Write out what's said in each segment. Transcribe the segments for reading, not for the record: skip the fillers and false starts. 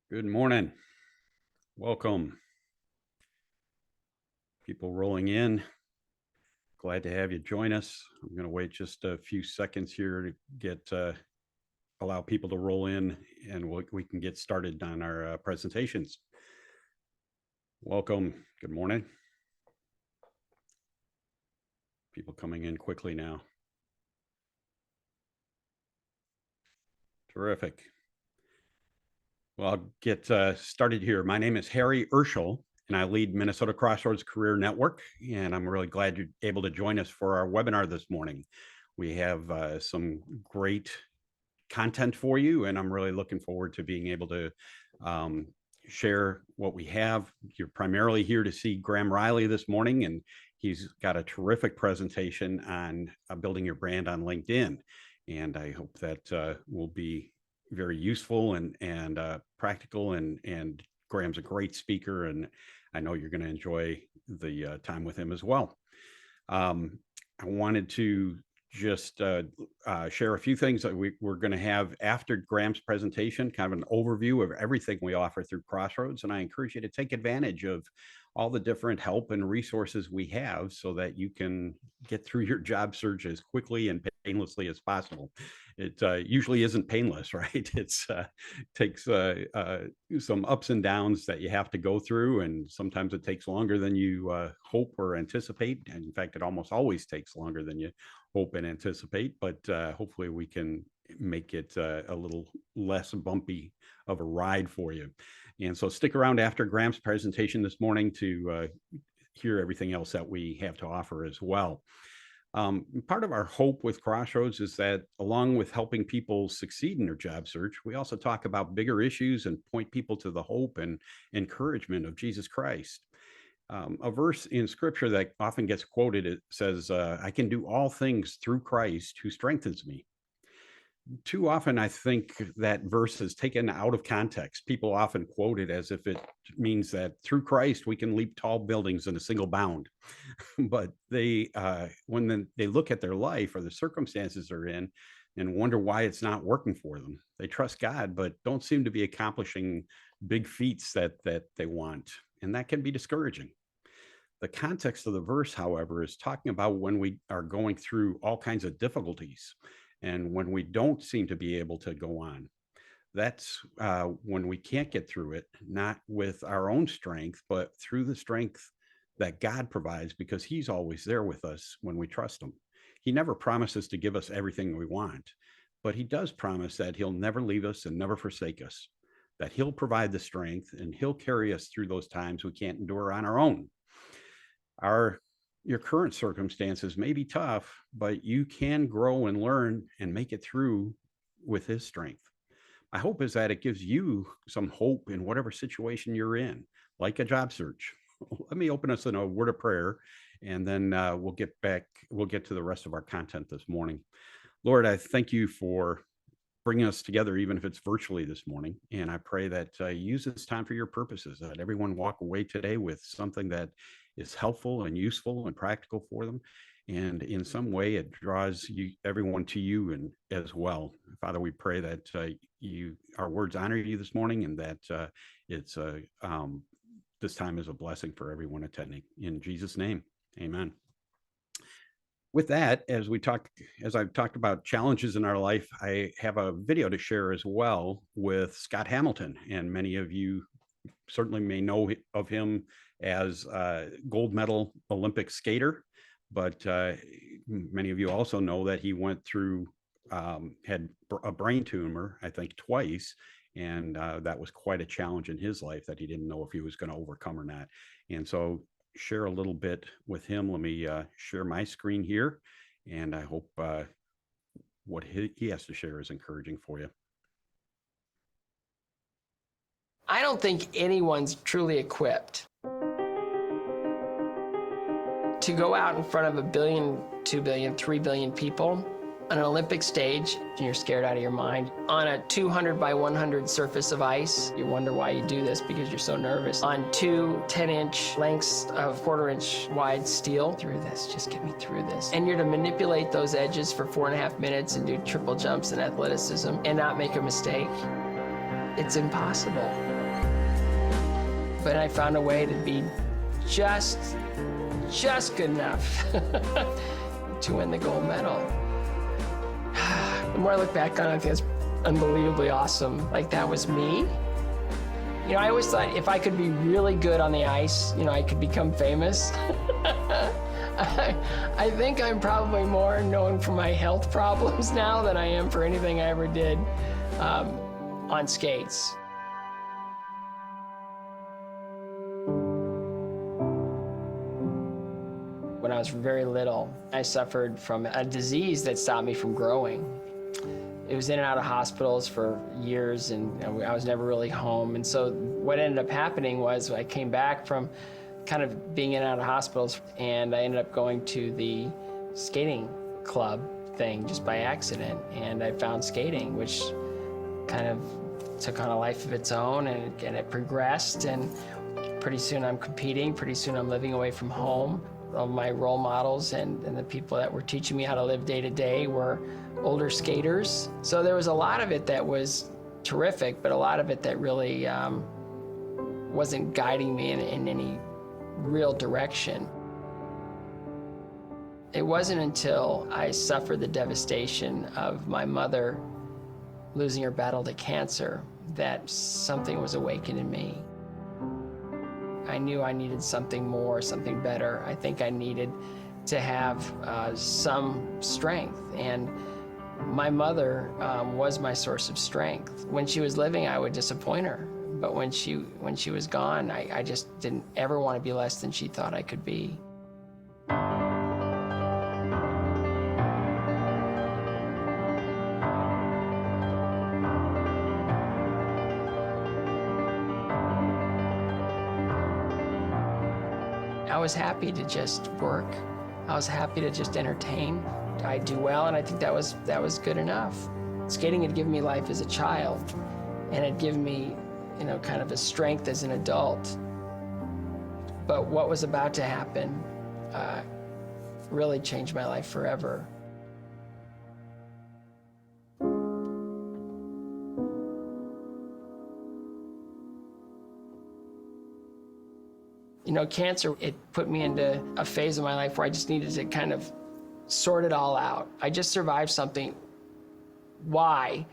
Good morning. Welcome. People rolling in. Glad to have you join us. I'm going to wait just a few seconds here to get allow people to roll in, and we can get started on our presentations. Welcome. Good morning. People coming in quickly now. Terrific. Well, I'll get started here. My name is 𝘽𝙪𝙞𝙪𝙧, and I lead Minnesota Crossroads Career Network, and I'm really glad you're able to join us for our webinar this morning. We have some great content for you, and I'm really looking forward to being able to share what we have. You're primarily here to see Graham Riley this morning, and he's got a terrific presentation on building your brand on LinkedIn, and I hope that will be very useful and practical, and Graham's a great speaker, and I know you're going to enjoy the time with him as well. I wanted to just share a few things that we're going to have after Graham's presentation, kind of an overview of everything we offer through Crossroads, and I encourage you to take advantage of all the different help and resources we have so that you can get through your job search as quickly and painlessly as possible. It usually isn't painless, right? It takes some ups and downs that you have to go through, and sometimes it takes longer than you hope or anticipate. And in fact, it almost always takes longer than you hope and anticipate, but hopefully we can make it a little less bumpy of a ride for you. And so stick around after Graham's presentation this morning to hear everything else that we have to offer as well. Part of our hope with Crossroads is that along with helping people succeed in their job search, we also talk about bigger issues and point people to the hope and encouragement of Jesus Christ. A verse in scripture that often gets quoted, it says, I can do all things through Christ who strengthens me. Too often, I think that verse is taken out of context. People often quote it as if it means that through Christ, we can leap tall buildings in a single bound. But they, when they look at their life or the circumstances they're in and wonder why it's not working for them, they trust God, but don't seem to be accomplishing big feats that they want. And that can be discouraging. The context of the verse, however, is talking about when we are going through all kinds of difficulties and when we don't seem to be able to go on. That's when we can't get through it, not with our own strength, but through the strength that God provides, because he's always there with us when we trust him. He never promises to give us everything we want, but he does promise that he'll never leave us and never forsake us, that he'll provide the strength and he'll carry us through those times we can't endure on our own. Your current circumstances may be tough, but you can grow and learn and make it through with his strength. My hope is that it gives you some hope in whatever situation you're in, like a job search. Let me open us in a word of prayer, and then we'll get to the rest of our content this morning. Lord, I thank you for bringing us together, even if it's virtually this morning. And I pray that you use this time for your purposes, that everyone walk away today with something that is helpful and useful and practical for them. And in some way, it draws everyone to you and as well. Father, we pray that our words honor you this morning, and that this time is a blessing for everyone attending. In Jesus' name, amen. With that, as I've talked about challenges in our life, I have a video to share as well with Scott Hamilton, and many of you certainly may know of him as a gold medal Olympic skater, but many of you also know that he went through, had a brain tumor, I think twice, and that was quite a challenge in his life that he didn't know if he was going to overcome or not. And so share a little bit with him. Let me share my screen here, and I hope what he has to share is encouraging for you. I don't think anyone's truly equipped to go out in front of 1 billion, 2 billion, 3 billion people on an Olympic stage, and you're scared out of your mind. On a 200 by 100 surface of ice, you wonder why you do this because you're so nervous. On 2 10-inch lengths of 1/4-inch wide steel, through this, just get me through this. And you're to manipulate those edges for 4.5 minutes and do triple jumps and athleticism and not make a mistake. It's impossible. but I found a way to be just good enough to win the gold medal. The more I look back on it, I think it's unbelievably awesome. Like, that was me. You know, I always thought if I could be really good on the ice, you know, I could become famous. I think I'm probably more known for my health problems now than I am for anything I ever did on skates. When I was very little, I suffered from a disease that stopped me from growing. It was in and out of hospitals for years, and I was never really home. And so what ended up happening was I came back from kind of being in and out of hospitals, and I ended up going to the skating club thing just by accident. And I found skating, which kind of took on a life of its own, and it progressed. And pretty soon I'm competing, pretty soon I'm living away from home. All my role models and the people that were teaching me how to live day to day were older skaters. So there was a lot of it that was terrific, but a lot of it that really wasn't guiding me in any real direction. It wasn't until I suffered the devastation of my mother losing her battle to cancer that something was awakened in me. I knew I needed something more, something better. I think I needed to have some strength, and my mother was my source of strength. When she was living, I would disappoint her, but when she was gone, I just didn't ever want to be less than she thought I could be. I was happy to just work. I was happy to just entertain. I do well, and I think that was good enough. Skating had given me life as a child, and it given me, you know, kind of a strength as an adult. But what was about to happen really changed my life forever. You know, cancer, it put me into a phase of my life where I just needed to kind of sort it all out. I just survived something. Why?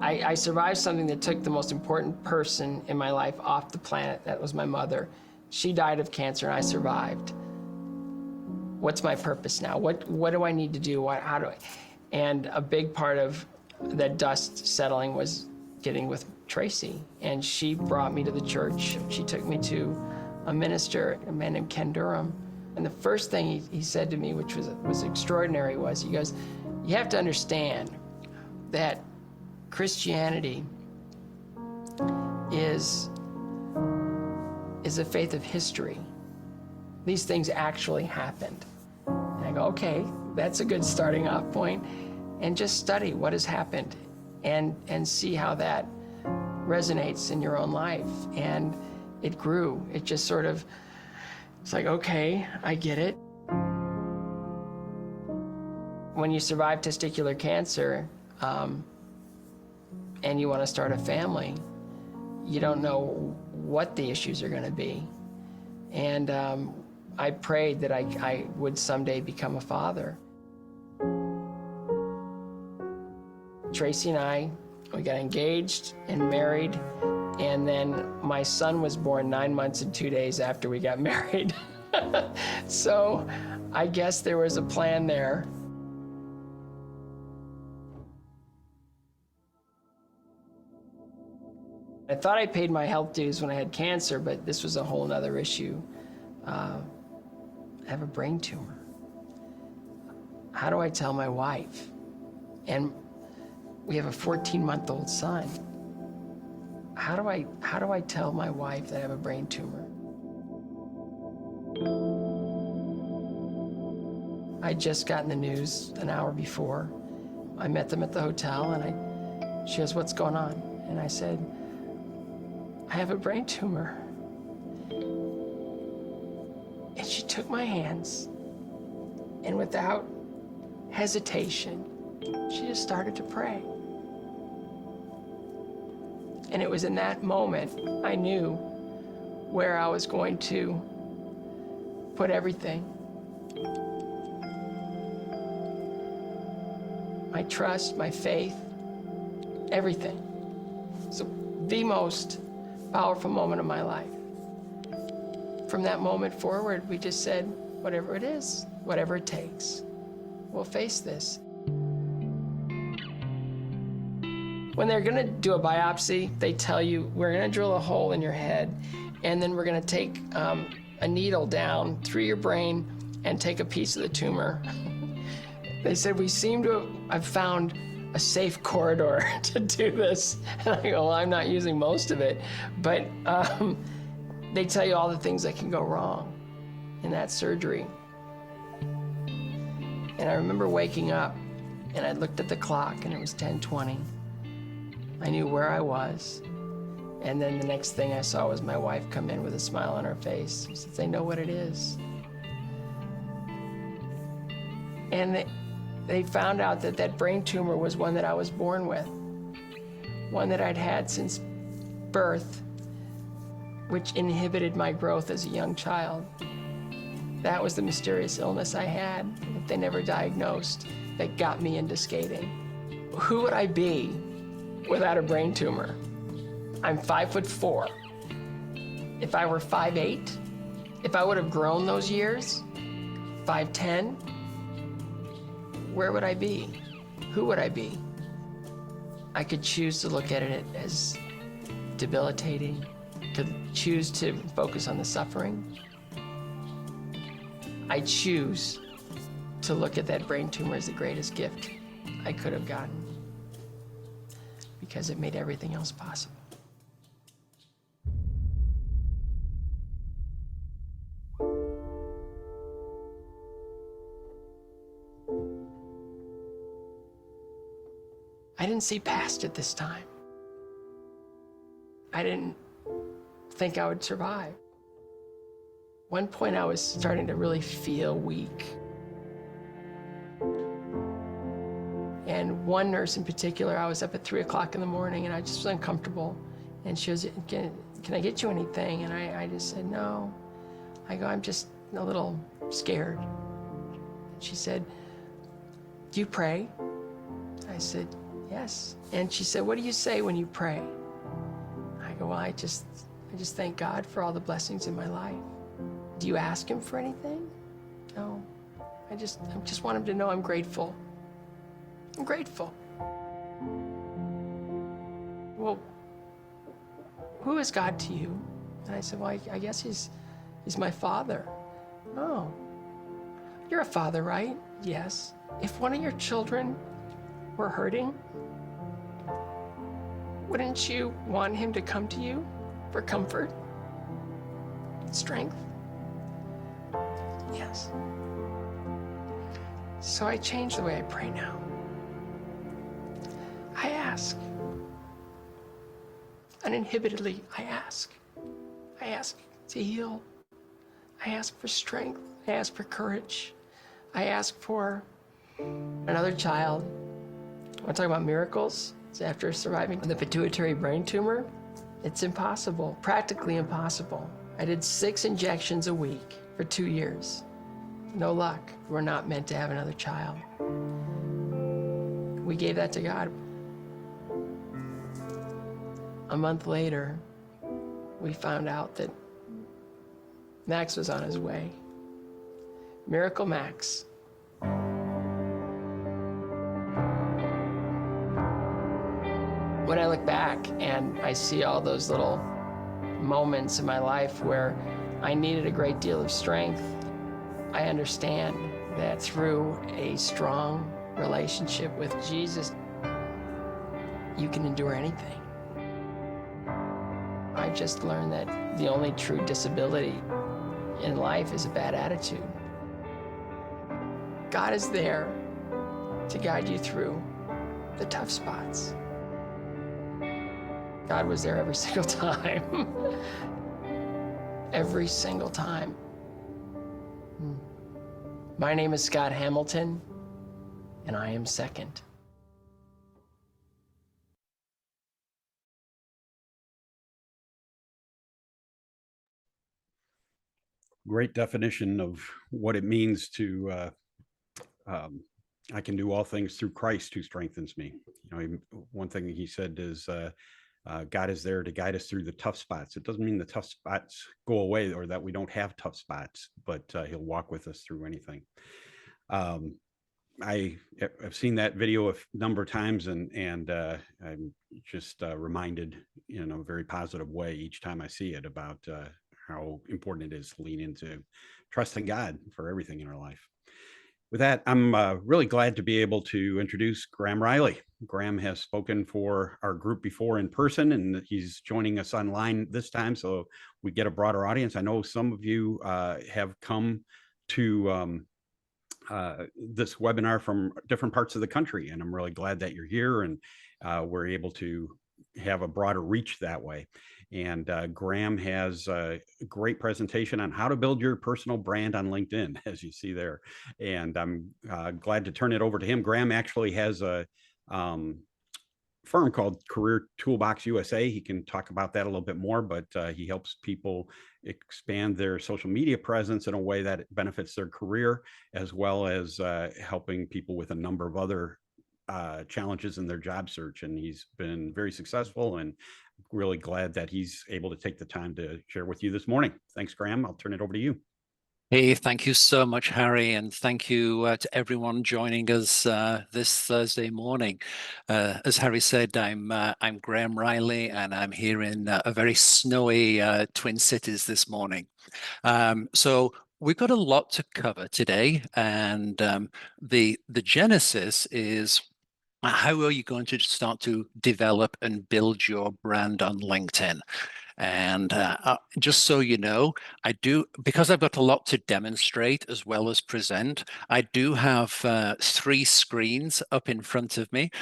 I survived something that took the most important person in my life off the planet. That was my mother. She died of cancer, and I survived. What's my purpose now? What do I need to do? How do I? And a big part of that dust settling was getting with Tracy. And she brought me to the church. She took me to a minister, a man named 𝘽𝙪𝙞𝙀. And the first thing he said to me, which was extraordinary, was, he goes, you have to understand that Christianity is a faith of history. These things actually happened. And I go, okay, that's a good starting off point. And just study what has happened and see how that resonates in your own life. And it grew. It just sort of, it's like, okay, I get it. When you survive testicular cancer and you want to start a family, you don't know what the issues are going to be. And I prayed that I would someday become a father. Tracy and I, we got engaged and married. And then my son was born 9 months and 2 days after we got married. So I guess there was a plan there. I thought I paid my health dues when I had cancer, but this was a whole nother issue. I have a brain tumor. How do I tell my wife? And we have a 14-month-old son. How do I tell my wife that I have a brain tumor? I'd just gotten the news an hour before. I met them at the hotel, and she goes, what's going on? And I said, I have a brain tumor. And she took my hands, and without hesitation, she just started to pray. And it was in that moment I knew where I was going to put everything. My trust, my faith, everything. So the most powerful moment of my life. From that moment forward, we just said, whatever it is, whatever it takes, we'll face this. When they're gonna do a biopsy, they tell you, we're gonna drill a hole in your head, and then we're gonna take a needle down through your brain and take a piece of the tumor. They said, we seem to have found a safe corridor to do this. And I go, well, I'm not using most of it. But they tell you all the things that can go wrong in that surgery. And I remember waking up, and I looked at the clock, and it was 10:20. I knew where I was. And then the next thing I saw was my wife come in with a smile on her face. She said, they know what it is. And they found out that that brain tumor was one that I was born with, one that I'd had since birth, which inhibited my growth as a young child. That was the mysterious illness I had that they never diagnosed that got me into skating. Who would I be without a brain tumor? I'm 5'4". If I were 5'8", if I would have grown those years, 5'10", where would I be? Who would I be? I could choose to look at it as debilitating, to choose to focus on the suffering. I choose to look at that brain tumor as the greatest gift I could have gotten, because it made everything else possible. I didn't see past it this time. I didn't think I would survive. One point I was starting to really feel weak. And one nurse in particular, I was up at 3 o'clock in the morning and I just was uncomfortable. And she was, can I get you anything? And I just said, no. I go, I'm just a little scared. She said, do you pray? I said, yes. And she said, what do you say when you pray? I go, well, I just thank God for all the blessings in my life. Do you ask him for anything? No. I just want him to know I'm grateful. I'm grateful. Well, who is God to you? And I said, well, I guess he's my father. Oh, you're a father, right? Yes. If one of your children were hurting, wouldn't you want him to come to you for comfort, strength? Yes. So I changed the way I pray now. I ask. Uninhibitedly, I ask. I ask to heal. I ask for strength. I ask for courage. I ask for another child. I want to talk about miracles. So after surviving the pituitary brain tumor, it's impossible, practically impossible. I did 6 injections a week for 2 years. No luck. We're not meant to have another child. We gave that to God. A month later, we found out that Max was on his way. Miracle Max. When I look back and I see all those little moments in my life where I needed a great deal of strength, I understand that through a strong relationship with Jesus, you can endure anything. I just learned that the only true disability in life is a bad attitude. God is there to guide you through the tough spots. God was there every single time. Every single time. My name is Scott Hamilton, and I am second. Great definition of what it means to I can do all things through Christ who strengthens me. One thing he said is God is there to guide us through the tough spots. It doesn't mean the tough spots go away or that we don't have tough spots, but he'll walk with us through anything. I have seen that video a number of times, and I'm just reminded in a very positive way each time I see it about how important it is to lean into trusting God for everything in our life. With that, I'm really glad to be able to introduce Graham Riley. Graham has spoken for our group before in person, and he's joining us online this time, so we get a broader audience. I know some of you have come to this webinar from different parts of the country, and I'm really glad that you're here and we're able to have a broader reach that way. And Graham has a great presentation on how to build your personal brand on LinkedIn, as you see there. And I'm glad to turn it over to him. Graham actually has a firm called Career Toolbox USA. He can talk about that a little bit more, but he helps people expand their social media presence in a way that benefits their career, as well as helping people with a number of other challenges in their job search. And he's been very successful, and really glad that he's able to take the time to share with you this morning. Thanks, Graham. I'll turn it over to you. Hey, thank you so much, Harry, and thank you to everyone joining us this Thursday morning. As Harry said, I'm Graham Riley, and I'm here in a very snowy Twin Cities this morning. So we've got a lot to cover today, and the genesis is how are you going to start to develop and build your brand on LinkedIn? And just so you know, because I've got a lot to demonstrate as well as present, I do have 3 screens up in front of me.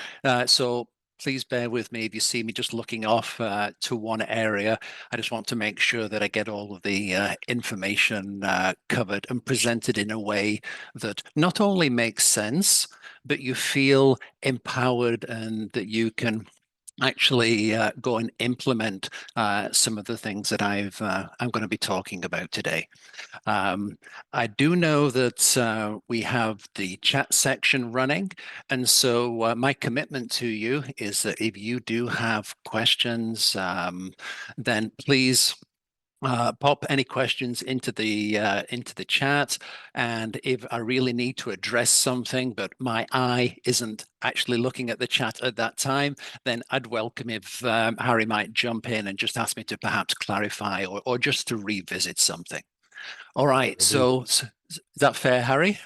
So please bear with me if you see me just looking off to one area. I just want to make sure that I get all of the information covered and presented in a way that not only makes sense, but you feel empowered and that you can actually go and implement some of the things that I'm going to be talking about today. I do know that we have the chat section running, and so my commitment to you is that if you do have questions, then please pop any questions into the chat. And if I really need to address something, but my eye isn't actually looking at the chat at that time, then I'd welcome if Harry might jump in and just ask me to perhaps clarify or just to revisit something. All right, so is that fair, Harry?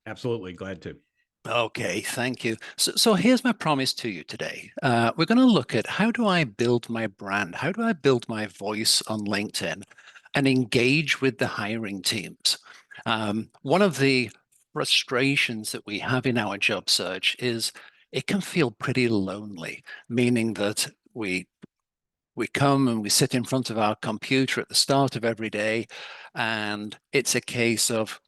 Absolutely, glad to. Okay, thank you. So here's my promise to you today. We're going to look at how do I build my brand? How do I build my voice on LinkedIn and engage with the hiring teams? One of the frustrations that we have in our job search is it can feel pretty lonely, meaning that we come and we sit in front of our computer at the start of every day, and it's a case of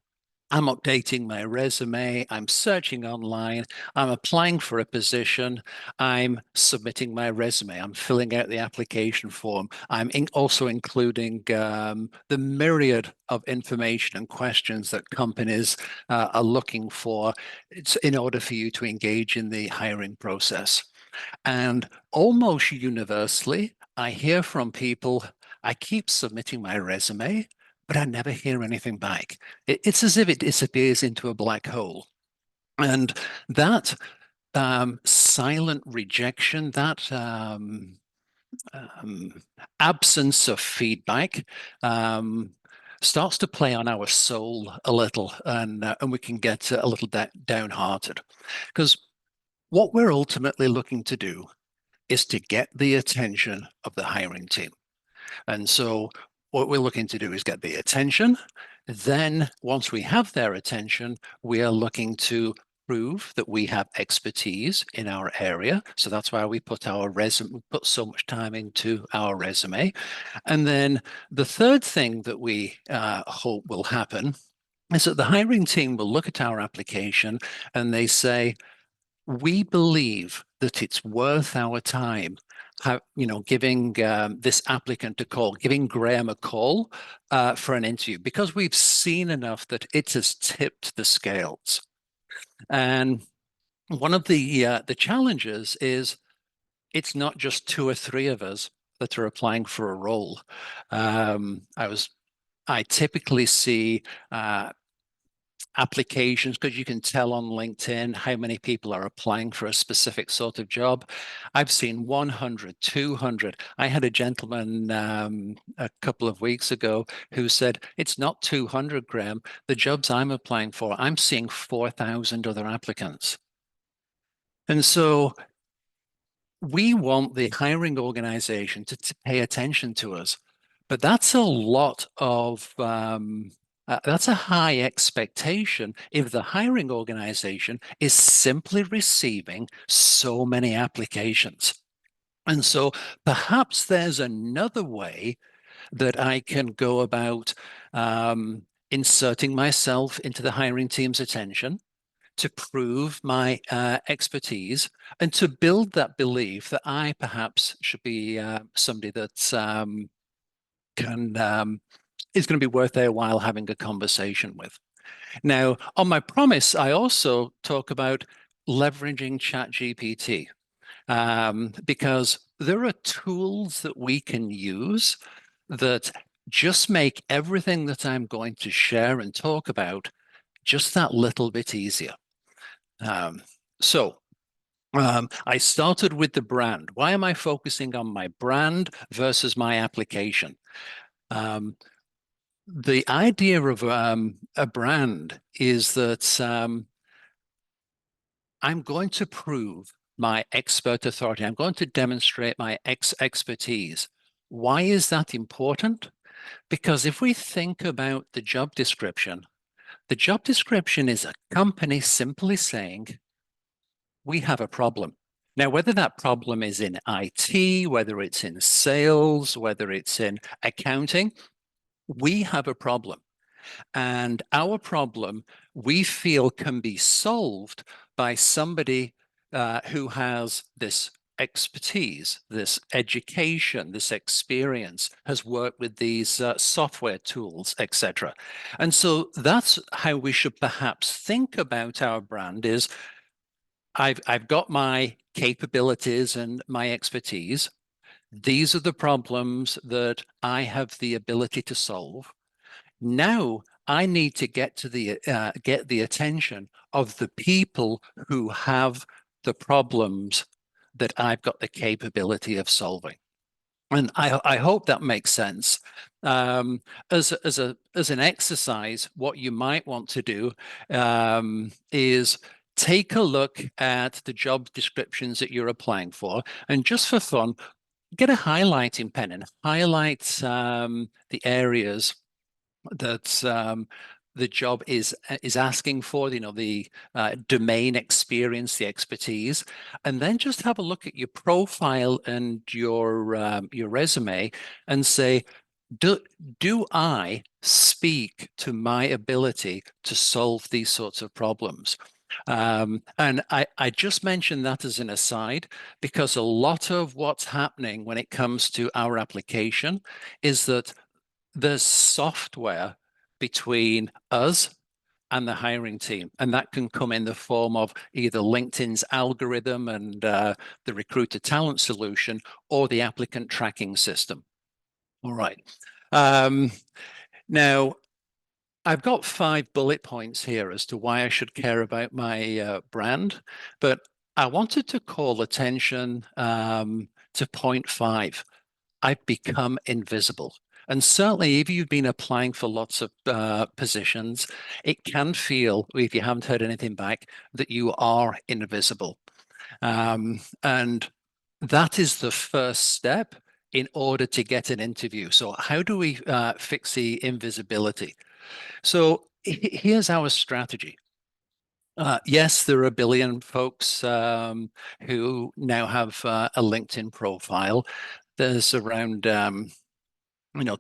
I'm updating my resume, I'm searching online, I'm applying for a position, I'm submitting my resume, I'm filling out the application form, I'm also including the myriad of information and questions that companies are looking for in order for you to engage in the hiring process. And almost universally, I hear from people, I keep submitting my resume, but I never hear anything back. It's as if it disappears into a black hole. And that silent rejection, that absence of feedback starts to play on our soul a little, and we can get a little downhearted. Because what we're ultimately looking to do is to get the attention of the hiring team. And so what we're looking to do is get the attention. Then once we have their attention, we are looking to prove that we have expertise in our area. So that's why we put so much time into our resume. And then the third thing that we hope will happen is that the hiring team will look at our application and they say, we believe that it's worth our time giving this applicant a call, giving Graham a call for an interview, because we've seen enough that it has tipped the scales. And one of the challenges is it's not just 2 or 3 of us that are applying for a role. I typically see applications, because you can tell on LinkedIn how many people are applying for a specific sort of job. I've seen 100, 200. I had a gentleman a couple of weeks ago who said, it's not 200, Graham. The jobs I'm applying for, I'm seeing 4,000 other applicants. And so we want the hiring organization to pay attention to us, but that's a lot of that's a high expectation if the hiring organization is simply receiving so many applications. And so perhaps there's another way that I can go about inserting myself into the hiring team's attention to prove my expertise and to build that belief that I perhaps should be somebody that is going to be worth their while having a conversation with. Now, on my promise, I also talk about leveraging ChatGPT because there are tools that we can use that just make everything that I'm going to share and talk about just that little bit easier. I started with the brand. Why am I focusing on my brand versus my application? The idea of a brand is that I'm going to prove my expert authority. I'm going to demonstrate my expertise. Why is that important? Because if we think about the job description is a company simply saying, we have a problem. Now, whether that problem is in IT, whether it's in sales, whether it's in accounting, we have a problem. And our problem, we feel, can be solved by somebody who has this expertise, this education, this experience, has worked with these software tools, etc. And so that's how we should perhaps think about our brand is, I've got my capabilities and my expertise. These are the problems that I have the ability to solve. Now I need to get the attention of the people who have the problems that I've got the capability of solving. And I hope that makes sense. As an exercise, what you might want to do is take a look at the job descriptions that you're applying for, and just for fun, get a highlighting pen and highlight the areas that the job is asking for, the domain experience, the expertise, and then just have a look at your profile and your resume and say, do I speak to my ability to solve these sorts of problems? And I just mentioned that as an aside, because a lot of what's happening when it comes to our application is that there's software between us and the hiring team. And that can come in the form of either LinkedIn's algorithm and the recruiter talent solution or the applicant tracking system. All right. Now, I've got 5 bullet points here as to why I should care about my brand, but I wanted to call attention to point 5. I've become invisible. And certainly if you've been applying for lots of positions, it can feel, if you haven't heard anything back, that you are invisible. And that is the first step in order to get an interview. So how do we fix the invisibility? So here's our strategy. Yes, there are a billion folks who now have a LinkedIn profile. There's around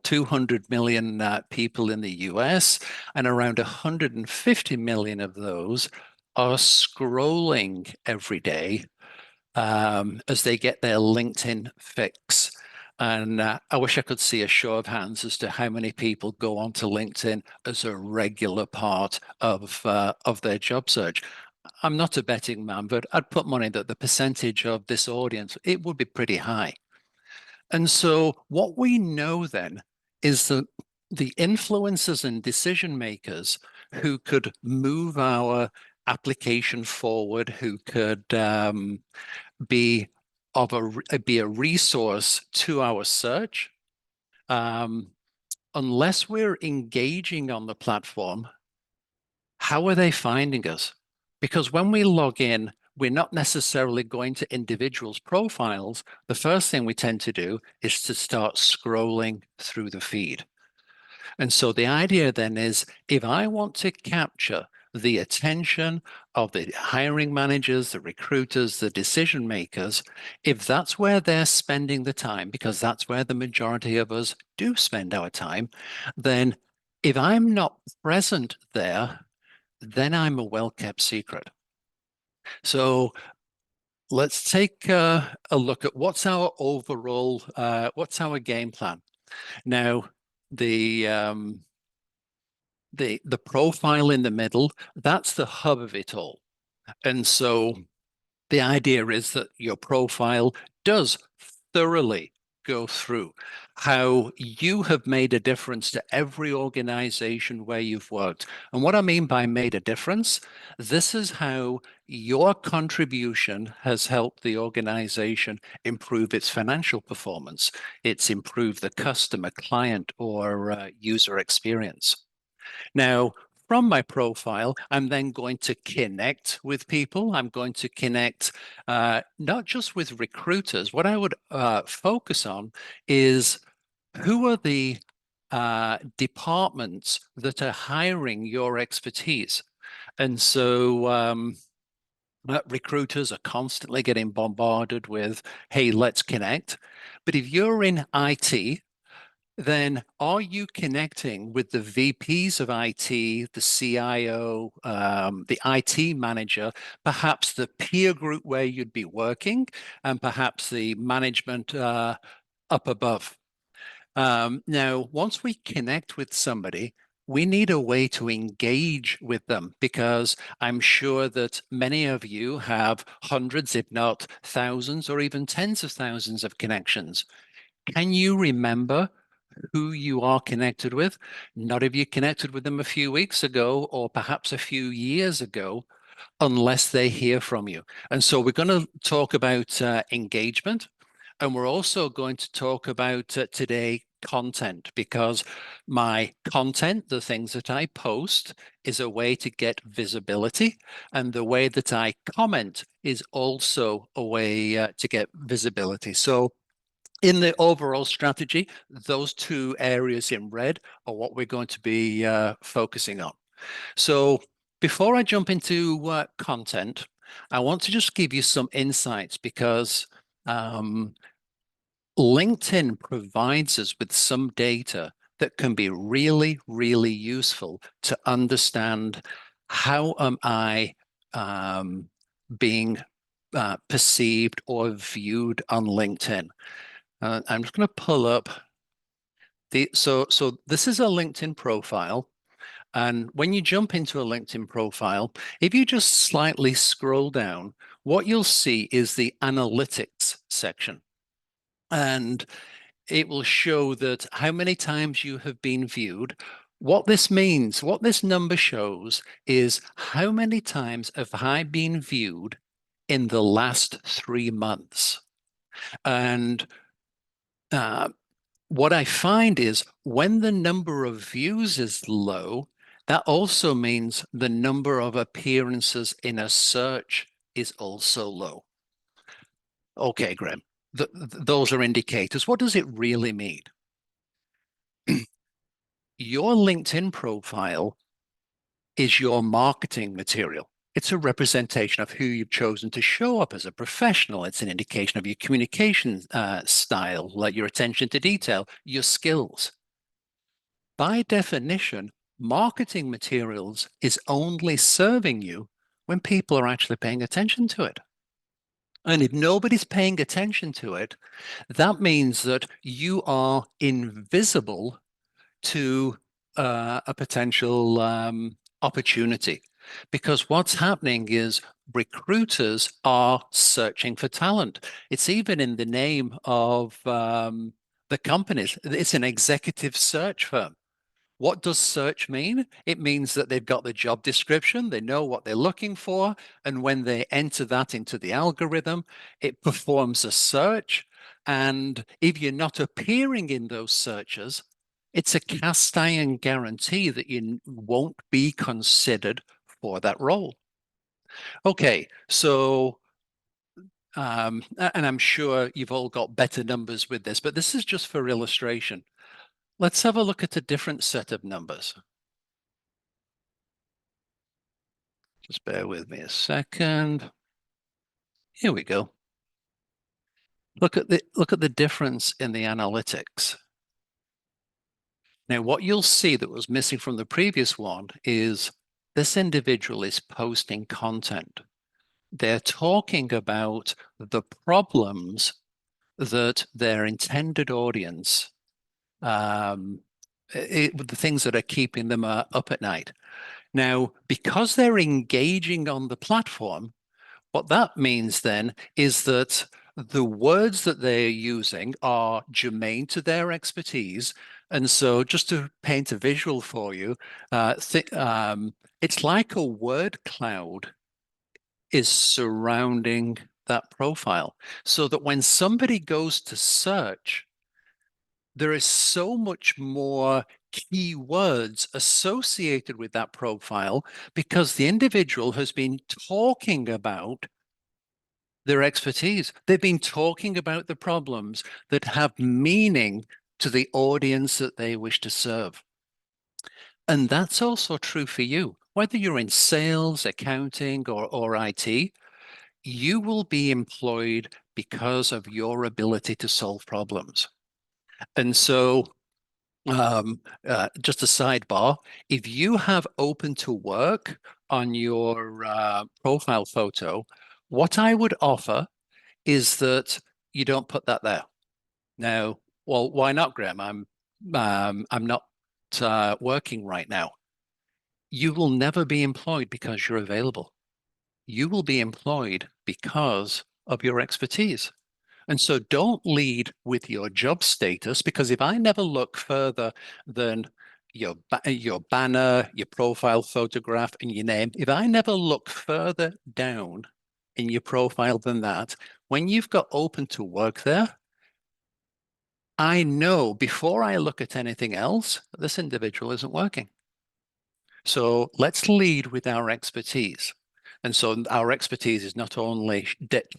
200 million people in the US, and around 150 million of those are scrolling every day as they get their LinkedIn fix. And I wish I could see a show of hands as to how many people go onto LinkedIn as a regular part of their job search. I'm not a betting man, but I'd put money that the percentage of this audience, it would be pretty high. And so what we know then is that the influencers and decision makers who could move our application forward, who could be a resource to our search, unless we're engaging on the platform, how are they finding us? Because when we log in, we're not necessarily going to individuals' profiles. The first thing we tend to do is to start scrolling through the feed. And so the idea then is, if I want to capture the attention of the hiring managers, the recruiters, the decision makers, if that's where they're spending the time, because that's where the majority of us do spend our time, then if I'm not present there, then I'm a well-kept secret. So let's take a look at what's our overall, what's our game plan. Now, the profile in the middle, that's the hub of it all. And so the idea is that your profile does thoroughly go through how you have made a difference to every organization where you've worked. And what I mean by made a difference, this is how your contribution has helped the organization improve its financial performance. It's improved the customer, client, or user experience. Now, from my profile, I'm then going to connect with people. I'm going to connect not just with recruiters. What I would focus on is, who are the departments that are hiring your expertise? And so recruiters are constantly getting bombarded with, hey, let's connect. But if you're in IT, then are you connecting with the VPs of IT, the CIO, the IT manager, perhaps the peer group where you'd be working, and perhaps the management up above? Now, once we connect with somebody, we need a way to engage with them, because I'm sure that many of you have hundreds, if not thousands, or even tens of thousands of connections. Can you remember who you are connected with? Not if you connected with them a few weeks ago or perhaps a few years ago, unless they hear from you. And so we're going to talk about engagement, and we're also going to talk about today content, because my content, the things that I post, is a way to get visibility, and the way that I comment is also a way to get visibility. So in the overall strategy, those two areas in red are what we're going to be focusing on. So before I jump into content, I want to just give you some insights, because LinkedIn provides us with some data that can be really, really useful to understand how am I being perceived or viewed on LinkedIn. I'm just going to pull up so this is a LinkedIn profile. And when you jump into a LinkedIn profile, if you just slightly scroll down, what you'll see is the analytics section. And it will show that how many times you have been viewed. What this means, what this number shows, is how many times have I been viewed in the last 3 months. And what I find is, when the number of views is low, that also means the number of appearances in a search is also low. Okay, Graham, those are indicators. What does it really mean? Your LinkedIn profile is your marketing material. It's a representation of who you've chosen to show up as a professional. It's an indication of your communication style, like your attention to detail, your skills. By definition, marketing materials is only serving you when people are actually paying attention to it. And if nobody's paying attention to it, that means that you are invisible to a potential opportunity. Because what's happening is recruiters are searching for talent. It's even in the name of the companies. It's an executive search firm. What does search mean? It means that they've got the job description, they know what they're looking for, and when they enter that into the algorithm, it performs a search. And if you're not appearing in those searches, it's a cast iron guarantee that you won't be considered for that role. Okay, so and I'm sure you've all got better numbers with this, but this is just for illustration. Let's have a look at a different set of numbers. Just bear with me a second. Here we go. Look at the difference in the analytics. Now, what you'll see that was missing from the previous one is this individual is posting content. They're talking about the problems that their intended audience, the things that are keeping them up at night. Now, because they're engaging on the platform, what that means then is that the words that they're using are germane to their expertise. And so just to paint a visual for you, it's like a word cloud is surrounding that profile, so that when somebody goes to search, there is so much more keywords associated with that profile because the individual has been talking about their expertise. They've been talking about the problems that have meaning to the audience that they wish to serve. And that's also true for you. Whether you're in sales, accounting, or IT, you will be employed because of your ability to solve problems. And so just a sidebar, if you have open to work on your profile photo, what I would offer is that you don't put that there. Now, well, why not, Graham? I'm not working right now. You will never be employed because you're available. You will be employed because of your expertise. And so don't lead with your job status, because if I never look further than your banner, your profile photograph, and your name, if I never look further down in your profile than that, when you've got open to work there, I know before I look at anything else, this individual isn't working. So let's lead with our expertise. And so our expertise is not only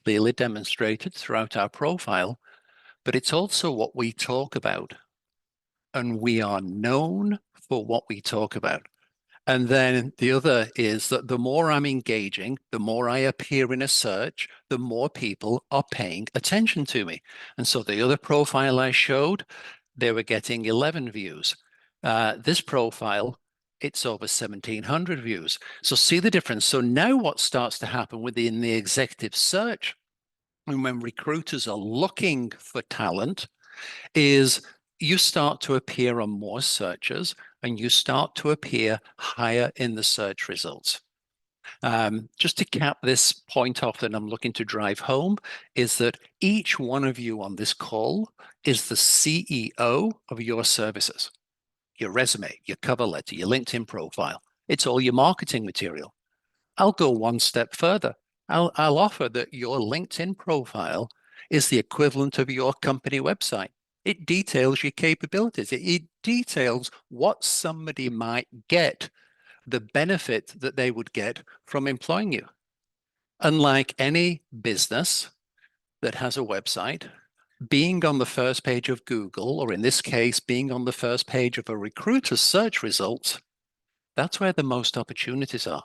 clearly demonstrated throughout our profile, but it's also what we talk about. And we are known for what we talk about. And then the other is that the more I'm engaging, the more I appear in a search, the more people are paying attention to me. And so the other profile I showed, they were getting 11 views. This profile, it's over 1,700 views. So see the difference. So now what starts to happen within the executive search, and when recruiters are looking for talent, is you start to appear on more searches and you start to appear higher in the search results. Just to cap this point off that I'm looking to drive home is that each one of you on this call is the CEO of your services. Your resume, your cover letter, your LinkedIn profile, it's all your marketing material. I'll go one step further. I'll offer that your LinkedIn profile is the equivalent of your company website. It details your capabilities. It details what somebody might get, the benefit that they would get from employing you. Unlike any business that has a website, being on the first page of Google, or in this case, being on the first page of a recruiter's search results, that's where the most opportunities are.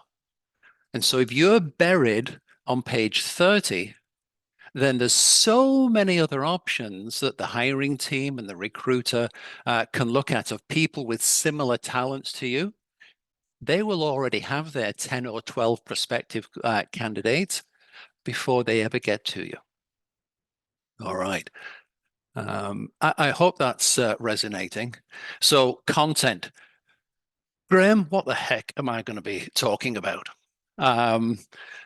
And so if you're buried on page 30, then there's so many other options that the hiring team and the recruiter can look at of people with similar talents to you. They will already have their 10 or 12 prospective candidates, before they ever get to you. All right. I hope that's resonating. So content. Graham, what the heck am I going to be talking about?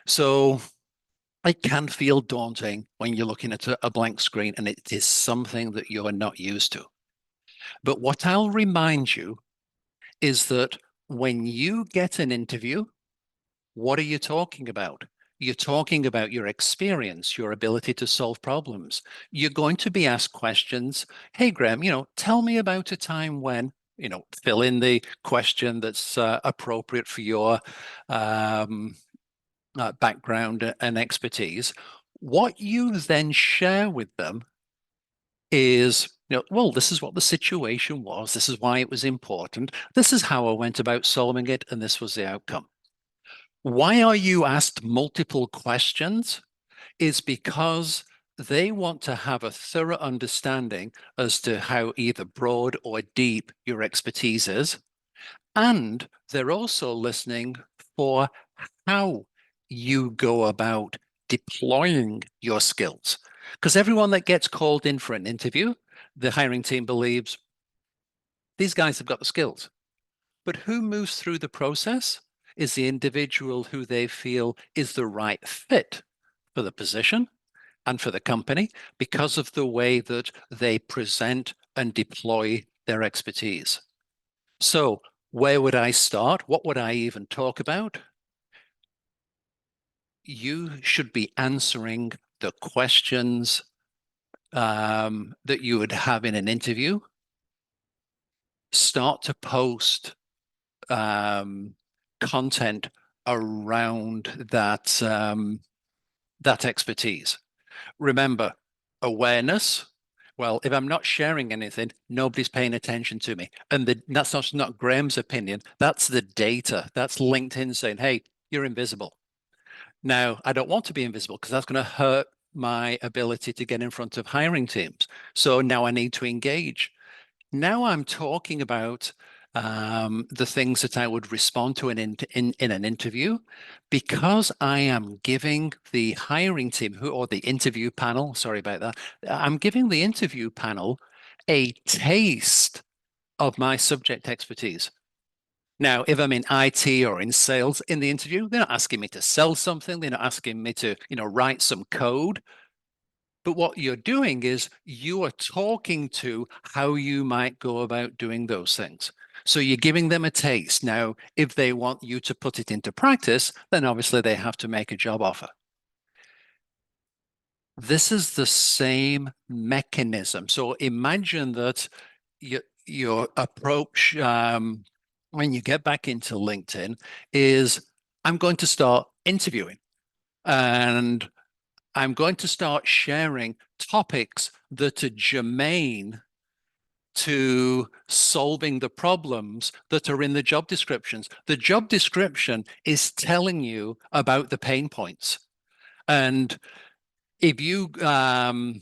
So it can feel daunting when you're looking at a blank screen and it is something that you're not used to. But what I'll remind you is that when you get an interview, what are you talking about? You're talking about your experience, your ability to solve problems. You're going to be asked questions. Hey, Graham, tell me about a time when, fill in the question that's appropriate for your background and expertise. What you then share with them is, well, this is what the situation was. This is why it was important. This is how I went about solving it, and this was the outcome. Why are you asked multiple questions? Is because they want to have a thorough understanding as to how either broad or deep your expertise is. And they're also listening for how you go about deploying your skills. Because everyone that gets called in for an interview, the hiring team believes these guys have got the skills. But who moves through the process is the individual who they feel is the right fit for the position and for the company because of the way that they present and deploy their expertise. So where would I start? What would I even talk about? You should be answering the questions that you would have in an interview. Start to post content around that expertise. Remember, awareness. Well, if I'm not sharing anything, nobody's paying attention to me. And that's not Graham's opinion. That's the data. That's LinkedIn saying, hey, you're invisible. Now, I don't want to be invisible because that's going to hurt my ability to get in front of hiring teams. So now I need to engage. Now I'm talking about the things that I would respond to in an interview, because I am giving the hiring team or the interview panel, sorry about that, I'm giving the interview panel a taste of my subject expertise. Now, if I'm in IT or in sales in the interview, they're not asking me to sell something. They're not asking me to, write some code. But what you're doing is you are talking to how you might go about doing those things. So you're giving them a taste. Now, if they want you to put it into practice, then obviously they have to make a job offer. This is the same mechanism. So imagine that your approach when you get back into LinkedIn is, I'm going to start interviewing and I'm going to start sharing topics that are germane to solving the problems that are in the job descriptions. The job description is telling you about the pain points. And if you, have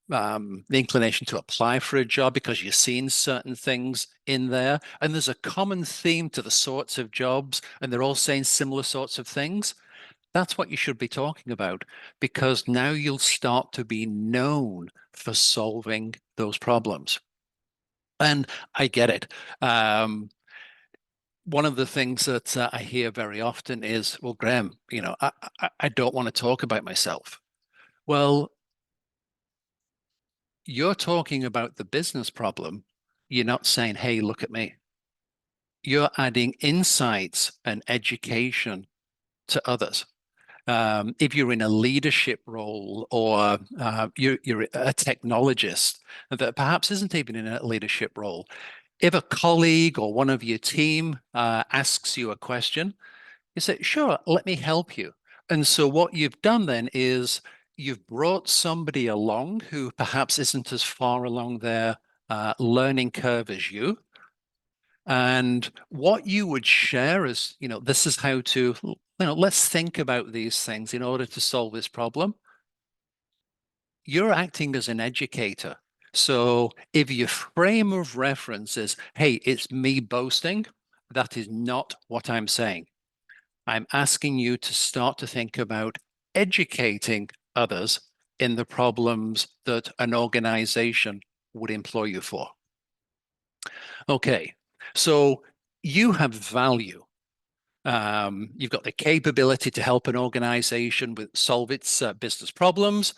the inclination to apply for a job because you've seen certain things in there, and there's a common theme to the sorts of jobs, and they're all saying similar sorts of things, that's what you should be talking about, because now you'll start to be known for solving those problems. And I get it. One of the things that I hear very often is, well, Graham, I don't want to talk about myself. Well, you're talking about the business problem. You're not saying, hey, look at me. You're adding insights and education to others. If you're in a leadership role or you're a technologist that perhaps isn't even in a leadership role, if a colleague or one of your team asks you a question, you say, sure, let me help you. And so what you've done then is you've brought somebody along who perhaps isn't as far along their learning curve as you. And what you would share is, this is how to, let's think about these things in order to solve this problem. You're acting as an educator. So if your frame of reference is, hey, it's me boasting, that is not what I'm saying. I'm asking you to start to think about educating others in the problems that an organization would employ you for. Okay, so you have value. You've got the capability to help an organization solve its business problems.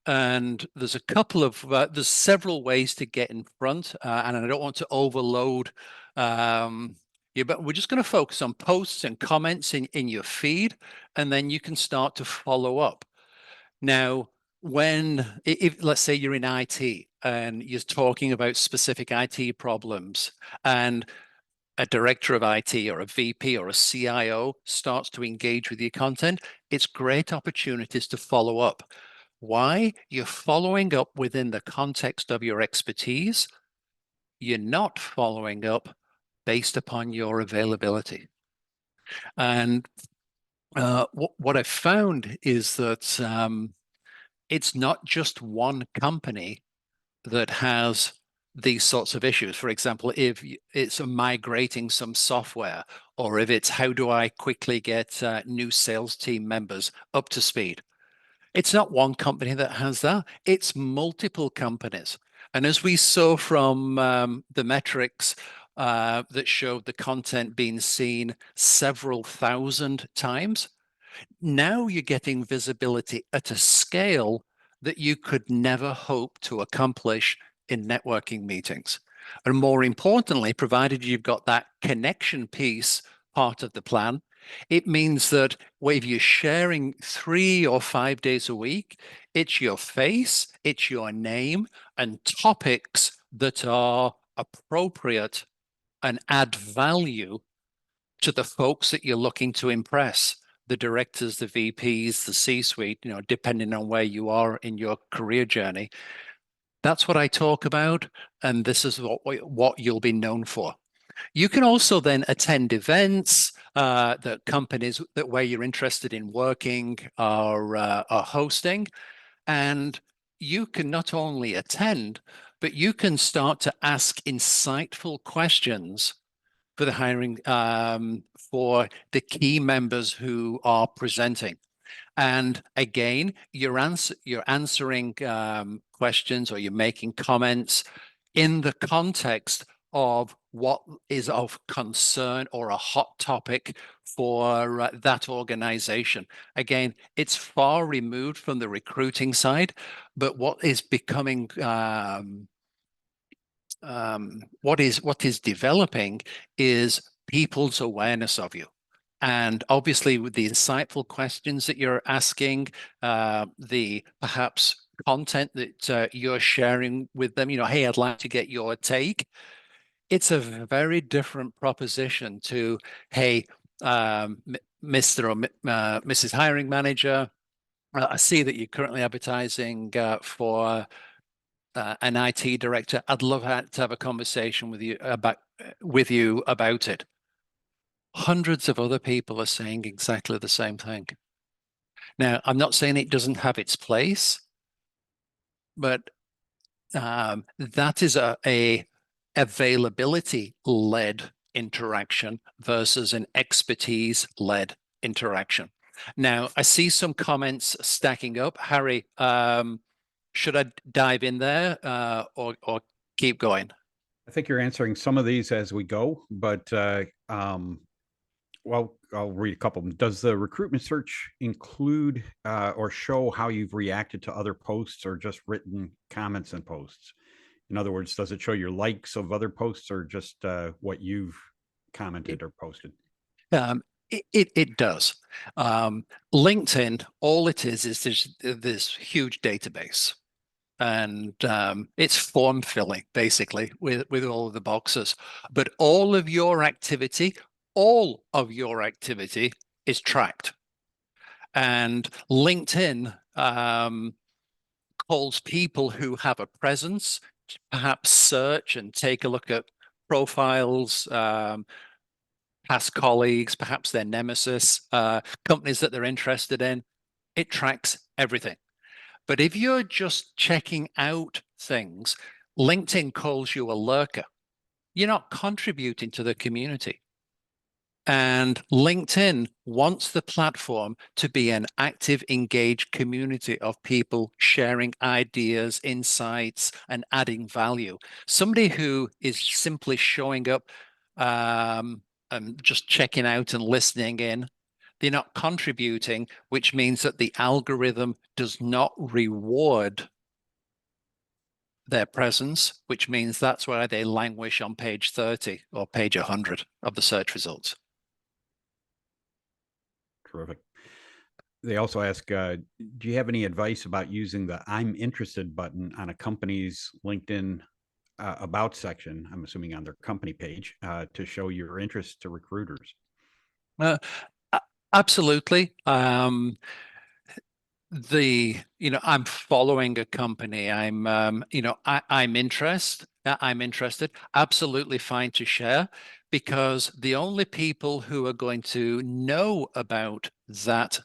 And there's a couple of, there's several ways to get in front, and I don't want to overload you, but we're just going to focus on posts and comments in your feed, and then you can start to follow up. Now, if let's say you're in IT and you're talking about specific IT problems, and a director of IT or a VP or a CIO starts to engage with your content, it's great opportunities to follow up. Why? You're following up within the context of your expertise. You're not following up based upon your availability. And what I've found is that it's not just one company that has these sorts of issues. For example, if it's migrating some software, or if it's how do I quickly get new sales team members up to speed. It's not one company that has that, it's multiple companies. And as we saw from the metrics that showed the content being seen several thousand times, now you're getting visibility at a scale that you could never hope to accomplish in networking meetings. And more importantly, provided you've got that connection piece part of the plan, it means that if you're sharing 3 or 5 days a week, it's your face, it's your name, and topics that are appropriate and add value to the folks that you're looking to impress, the directors, the VPs, the C-suite, depending on where you are in your career journey. That's what I talk about, and this is what you'll be known for. You can also then attend events that companies where you're interested in working are hosting, and you can not only attend, but you can start to ask insightful questions for the hiring for the key members who are presenting. And again, you're answering questions, or you're making comments in the context of what is of concern or a hot topic for that organization. Again, it's far removed from the recruiting side, but what is becoming what is developing is people's awareness of you. And obviously, with the insightful questions that you're asking, the perhaps content that you're sharing with them, hey, I'd like to get your take. It's a very different proposition to, hey, Mr. or Mrs. Hiring Manager, I see that you're currently advertising for an IT director. I'd love to have a conversation with you about it. Hundreds of other people are saying exactly the same thing. Now, I'm not saying it doesn't have its place, but that is a availability-led interaction versus an expertise-led interaction. Now, I see some comments stacking up. Harry, should I dive in there or keep going? I think you're answering some of these as we go, but well, I'll read a couple of them. Does the recruitment search include or show how you've reacted to other posts, or just written comments and posts? In other words, does it show your likes of other posts, or just what you've commented or posted? It does. LinkedIn, all it is this huge database. And it's form filling, basically, with all of the boxes. But all of your activity is tracked. And LinkedIn calls people who have a presence to perhaps search and take a look at profiles, past colleagues, perhaps their nemesis, companies that they're interested in. It tracks everything. But if you're just checking out things, LinkedIn calls you a lurker. You're not contributing to the community. And LinkedIn wants the platform to be an active, engaged community of people sharing ideas, insights, and adding value. Somebody who is simply showing up and just checking out and listening in, they're not contributing, which means that the algorithm does not reward their presence, which means that's why they languish on page 30 or page 100 of the search results. Terrific. They also ask, do you have any advice about using the I'm interested button on a company's LinkedIn about section, I'm assuming on their company page, to show your interest to recruiters? Absolutely. I'm following a company. I'm interested. Absolutely fine to share, because the only people who are going to know about that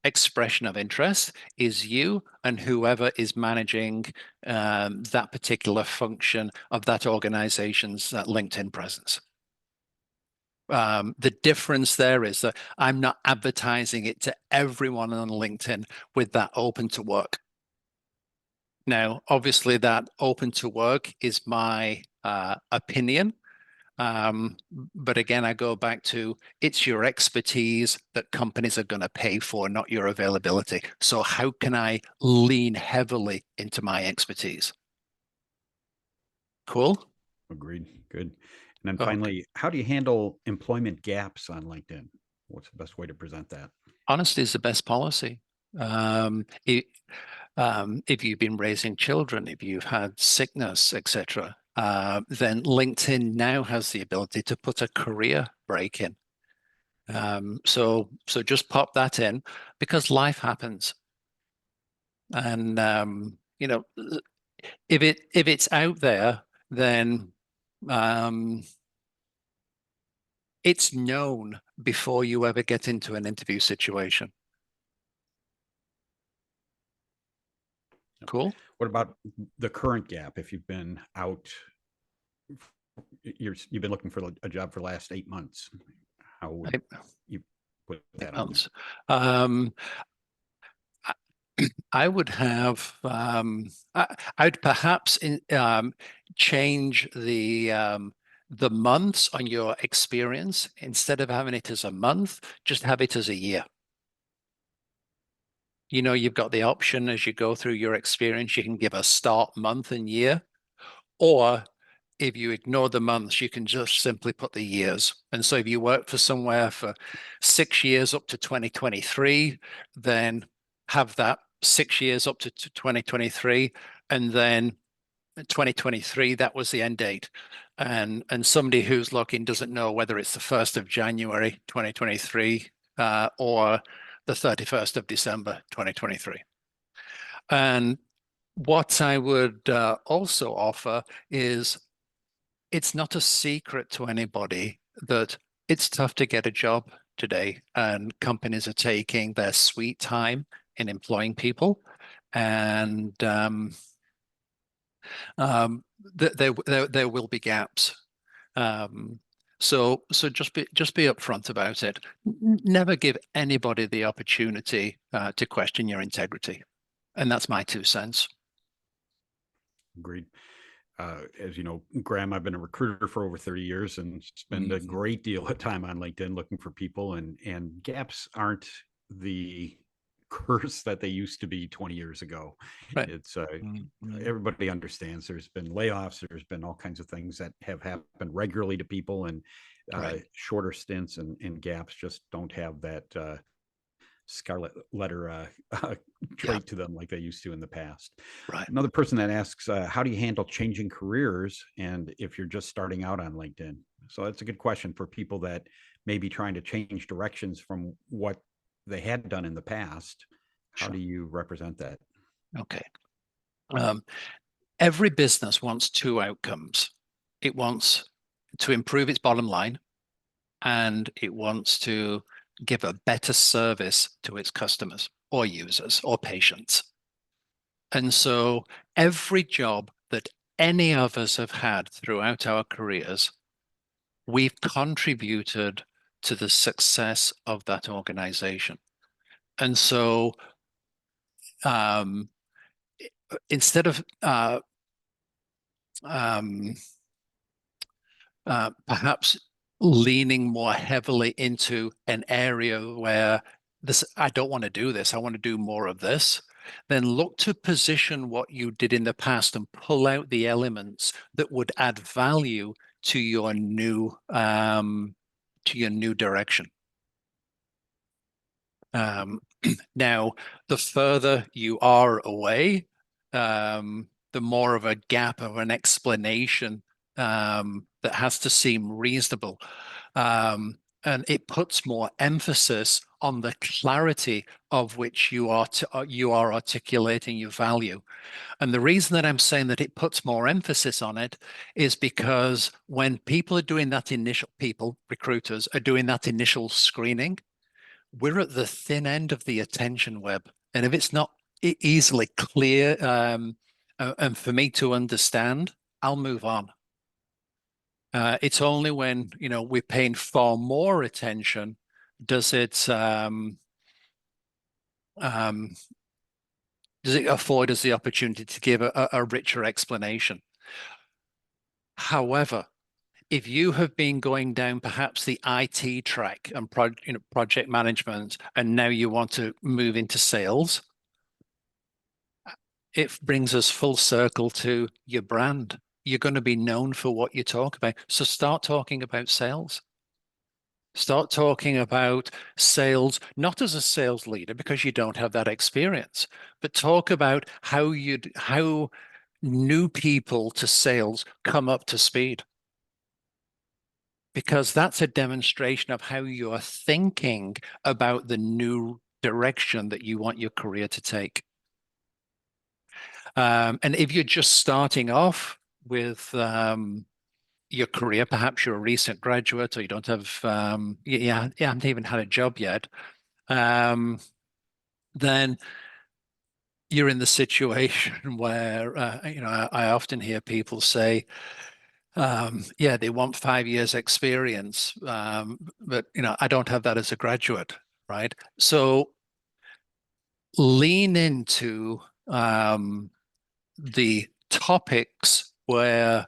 expression of interest is you and whoever is managing that particular function of that organization's LinkedIn presence. The difference there is that I'm not advertising it to everyone on LinkedIn with that open to work. Now, obviously, that open to work is my opinion. But again, I go back to it's your expertise that companies are going to pay for, not your availability. So how can I lean heavily into my expertise? Cool. Agreed. Good. And then Okay. finally, how do you handle employment gaps on LinkedIn? What's the best way to present that? Honesty is the best policy. If you've been raising children, if you've had sickness, etc., then LinkedIn now has the ability to put a career break in. So just pop that in, because life happens. And if it's out there, then it's known before you ever get into an interview situation. Cool. What about the current gap? If you've been out, you've been looking for a job for the last 8 months, how would you put that on there? I would have, I'd perhaps change the months on your experience. Instead of having it as a month, just have it as a year. You know, you've got the option as you go through your experience, you can give a start month and year, or if you ignore the months, you can just simply put the years. And so if you work for somewhere for 6 years up to 2023, then have that 6 years up to 2023, and then 2023, that was the end date. And somebody who's looking doesn't know whether it's the 1st of January 2023 or the 31st of December 2023. And what I would also offer is, it's not a secret to anybody that it's tough to get a job today, and companies are taking their sweet time in employing people, and there will be gaps. So just be upfront about it. Never give anybody the opportunity to question your integrity, and that's my 2 cents. Agreed. As you know, Graham, I've been a recruiter for over 30 years and spend a great deal of time on LinkedIn looking for people, and gaps aren't the curse that they used to be 20 years ago. Right. It's everybody understands there's been layoffs, there's been all kinds of things that have happened regularly to people, and shorter stints and gaps just don't have that scarlet letter trait to them like they used to in the past. Right. Another person that asks, how do you handle changing careers and if you're just starting out on LinkedIn? So that's a good question for people that may be trying to change directions from what they had done in the past. How do you represent that? Okay. Every business wants 2 outcomes. It wants to improve its bottom line, and it wants to give a better service to its customers or users or patients. And so every job that any of us have had throughout our careers we've contributed to the success of that organization. And so instead of perhaps leaning more heavily into an area where I don't want to do this, I want to do more of this, then look to position what you did in the past and pull out the elements that would add value to your new direction. Now, the further you are away, the more of a gap of an explanation that has to seem reasonable. And it puts more emphasis on the clarity of which you are articulating your value. And the reason that I'm saying that it puts more emphasis on it is because when people are doing that recruiters are doing that initial screening, we're at the thin end of the attention web. And if it's not easily clear and for me to understand, I'll move on. It's only when, we're paying far more attention does it afford us the opportunity to give a richer explanation. However, if you have been going down perhaps the IT track and project management, and now you want to move into sales, it brings us full circle to your brand. You're going to be known for what you talk about. So start talking about sales. Start talking about sales, not as a sales leader because you don't have that experience, but talk about how new people to sales come up to speed. Because that's a demonstration of how you are thinking about the new direction that you want your career to take. And if you're just starting off with your career, perhaps you're a recent graduate or you don't have, you haven't even had a job yet, then you're in the situation where, I often hear people say, yeah, they want 5 years experience, but I don't have that as a graduate, right? So lean into the topics where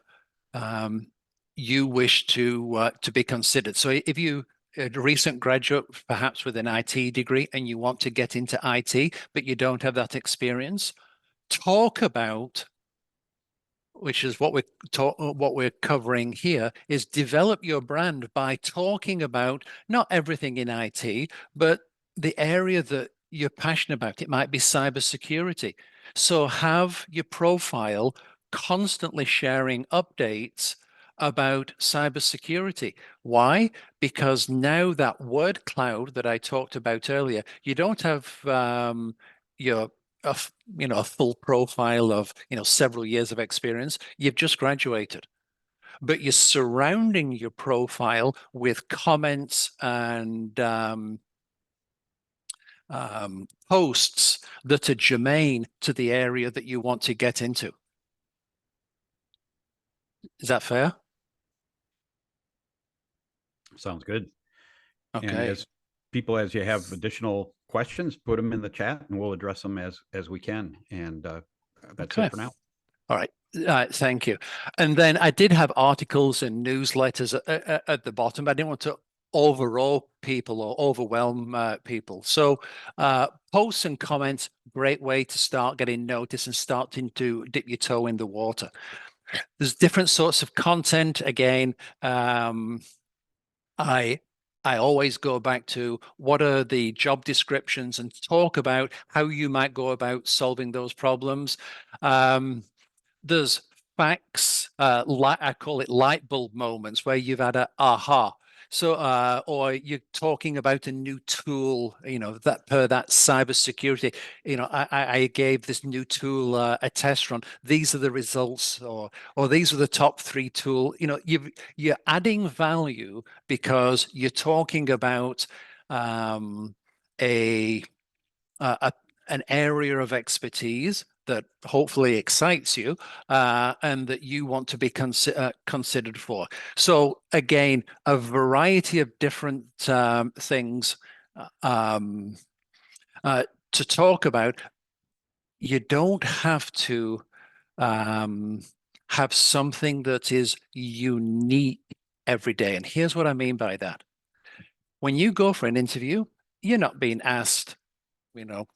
you wish to be considered. So if you a recent graduate, perhaps with an IT degree, and you want to get into IT, but you don't have that experience, talk about, which is what we're covering here, is develop your brand by talking about not everything in IT, but the area that you're passionate about. It might be cybersecurity. So have your profile constantly sharing updates about cybersecurity. Why? Because now that word cloud that I talked about earlier, you don't have a full profile of several years of experience. You've just graduated, but you're surrounding your profile with comments and posts that are germane to the area that you want to get into. Is that fair? Sounds good. Okay. And as you have additional questions, put them in the chat and we'll address them as we can. And that's it for now. All right. Thank you. And then I did have articles and newsletters at the bottom. I didn't want to overawe people or overwhelm people. So posts and comments, great way to start getting noticed and starting to dip your toe in the water. There's different sorts of content. Again, I always go back to what are the job descriptions and talk about how you might go about solving those problems. There's facts, I call it light bulb moments where you've had a aha. So, or you're talking about a new tool, that per that cybersecurity, I gave this new tool a test run. These are the results, or these are the top 3 tool. You're adding value because you're talking about an area of expertise that hopefully excites you and that you want to be considered for. So again, a variety of different things to talk about. You don't have to have something that is unique every day. And here's what I mean by that. When you go for an interview, you're not being asked, you know,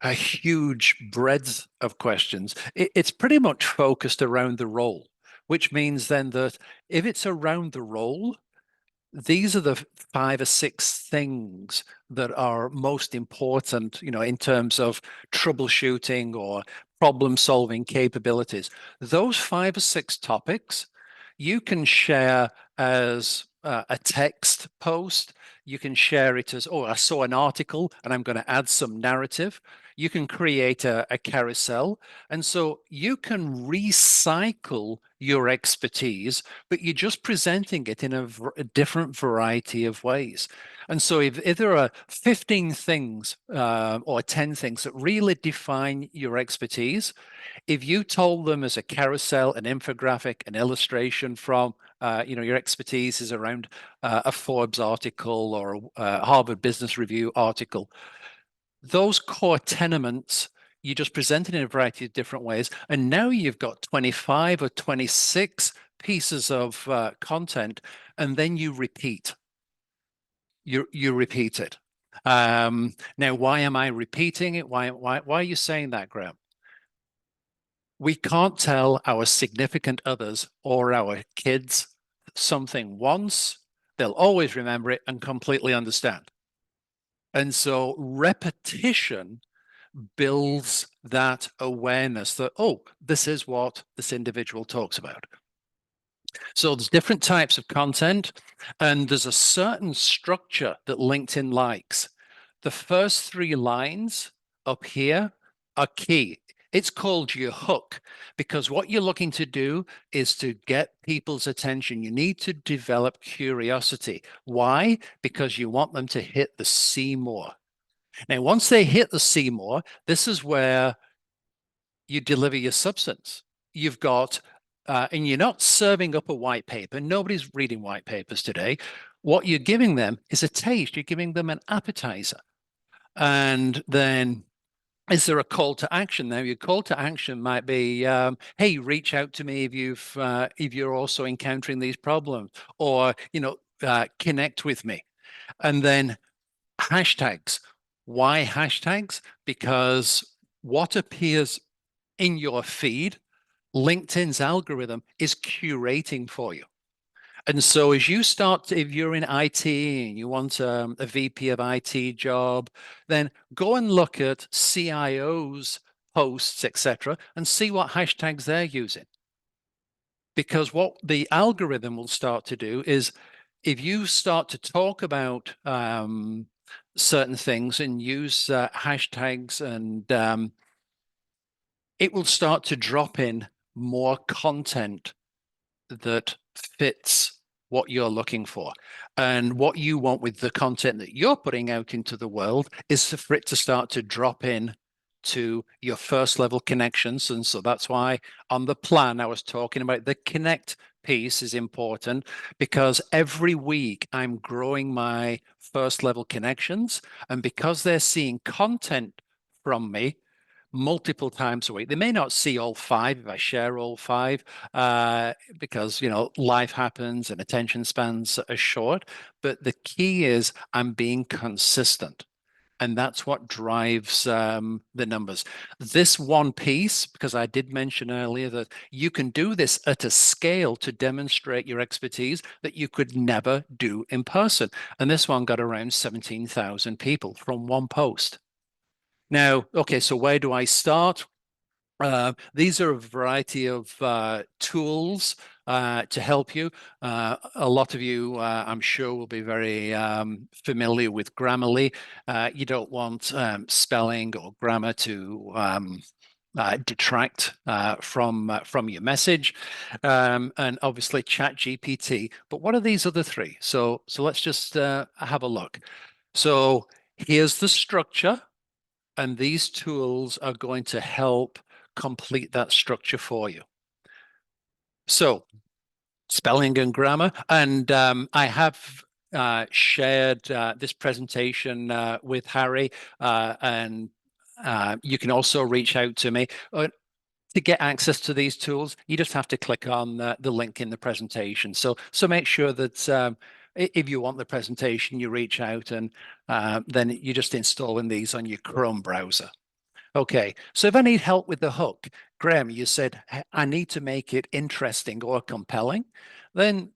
a huge breadth of questions. It's pretty much focused around the role, which means then that if it's around the role, these are the 5 or 6 things that are most important, in terms of troubleshooting or problem solving capabilities. Those 5 or 6 topics you can share as a text post. You can share it as, oh, I saw an article and I'm going to add some narrative. You can create a carousel. And so you can recycle your expertise, but you're just presenting it in a different variety of ways. And so if there are 15 things or 10 things that really define your expertise, if you told them as a carousel, an infographic, an illustration from, your expertise is around a Forbes article or a Harvard Business Review article, those core tenements, you just present it in a variety of different ways. And now you've got 25 or 26 pieces of content, and then you repeat. You repeat it. Now, why am I repeating it? Why are you saying that, Graham? We can't tell our significant others or our kids something once, they'll always remember it and completely understand. And so repetition builds that awareness that, oh, this is what this individual talks about. So there's different types of content, and there's a certain structure that LinkedIn likes. The first 3 lines up here are key. It's called your hook, because what you're looking to do is to get people's attention. You need to develop curiosity. Why? Because you want them to hit the see more. Now, once they hit the see more, this is where you deliver your substance. You've got, and you're not serving up a white paper. Nobody's reading white papers today. What you're giving them is a taste. You're giving them an appetizer. And then, is there a call to action? Now, your call to action might be, hey, reach out to me if you're also encountering these problems, or connect with me. And then hashtags. Why hashtags? Because what appears in your feed, LinkedIn's algorithm is curating for you. And so as you start, if you're in IT and you want a VP of IT job, then go and look at CIOs, posts, etc., and see what hashtags they're using. Because what the algorithm will start to do is, if you start to talk about certain things and use hashtags, and it will start to drop in more content that fits what you're looking for. And what you want with the content that you're putting out into the world is for it to start to drop in to your first level connections. And so that's why on the plan I was talking about the connect piece is important, because every week I'm growing my first level connections, and because they're seeing content from me multiple times a week. They may not see all 5 if I share all 5, because life happens and attention spans are short. But the key is I'm being consistent, and that's what drives the numbers. This one piece, because I did mention earlier that you can do this at a scale to demonstrate your expertise that you could never do in person. And this one got around 17,000 people from one post. Now, okay, so where do I start? These are a variety of tools to help you. A lot of you, I'm sure, will be very familiar with Grammarly. You don't want spelling or grammar to detract from your message, and obviously ChatGPT. But what are these other 3? So let's just have a look. So here's the structure. and these tools are going to help complete that structure for you. So spelling and grammar, and I have shared this presentation with Harry, and you can also reach out to me. To get access to these tools, you just have to click on the link in the presentation. So make sure that if you want the presentation, you reach out, and then you're just installing these on your Chrome browser. Okay, so if I need help with the hook, Graham, you said I need to make it interesting or compelling, then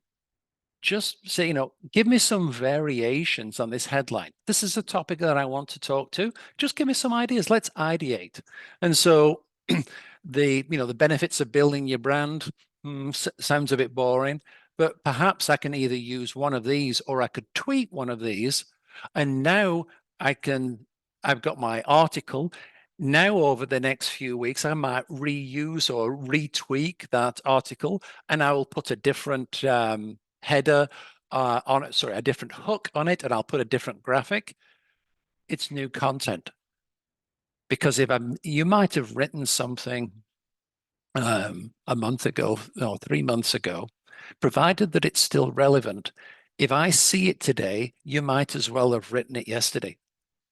just say, give me some variations on this headline. This is a topic that I want to talk to. Just give me some ideas. Let's ideate. And so the benefits of building your brand sounds a bit boring, but perhaps I can either use one of these or I could tweak one of these. And now I've got my article. Now, over the next few weeks, I might reuse or retweak that article, and I will put a different header on it, sorry, a different hook on it, and I'll put a different graphic. It's new content. Because you might have written something a month ago or 3 months ago, provided that it's still relevant. If I see it today, you might as well have written it yesterday,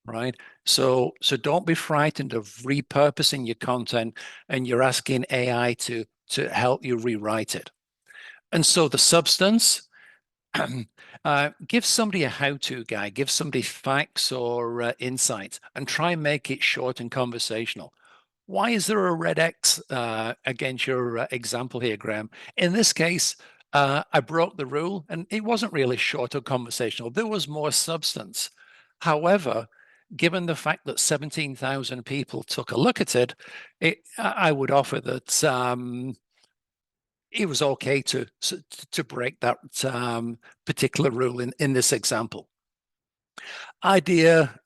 right? So don't be frightened of repurposing your content and you're asking AI to help you rewrite it. And so the substance, give somebody a how-to guide, give somebody facts or insights, and try and make it short and conversational. Why is there a red X against your example here, Graham? In this case, I broke the rule, and it wasn't really short or conversational. There was more substance. However, given the fact that 17,000 people took a look at it, I would offer that it was okay to break that particular rule in this example. Idea,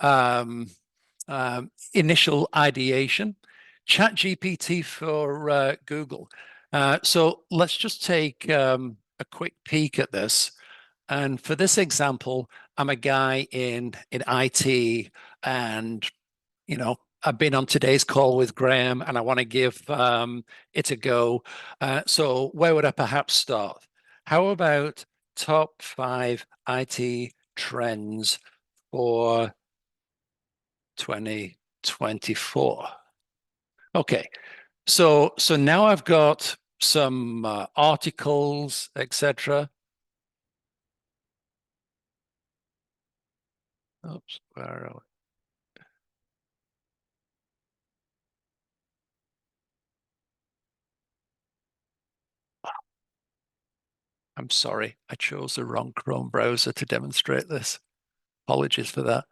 initial ideation, ChatGPT for Google. So let's just take a quick peek at this. And for this example, I'm a guy in IT, and I've been on today's call with Graham, and I want to give it a go. So where would I perhaps start? How about top 5 IT trends for 2024? Okay, so now I've got some articles, etc. Oops, where are we? I'm sorry, I chose the wrong Chrome browser to demonstrate this. Apologies for that.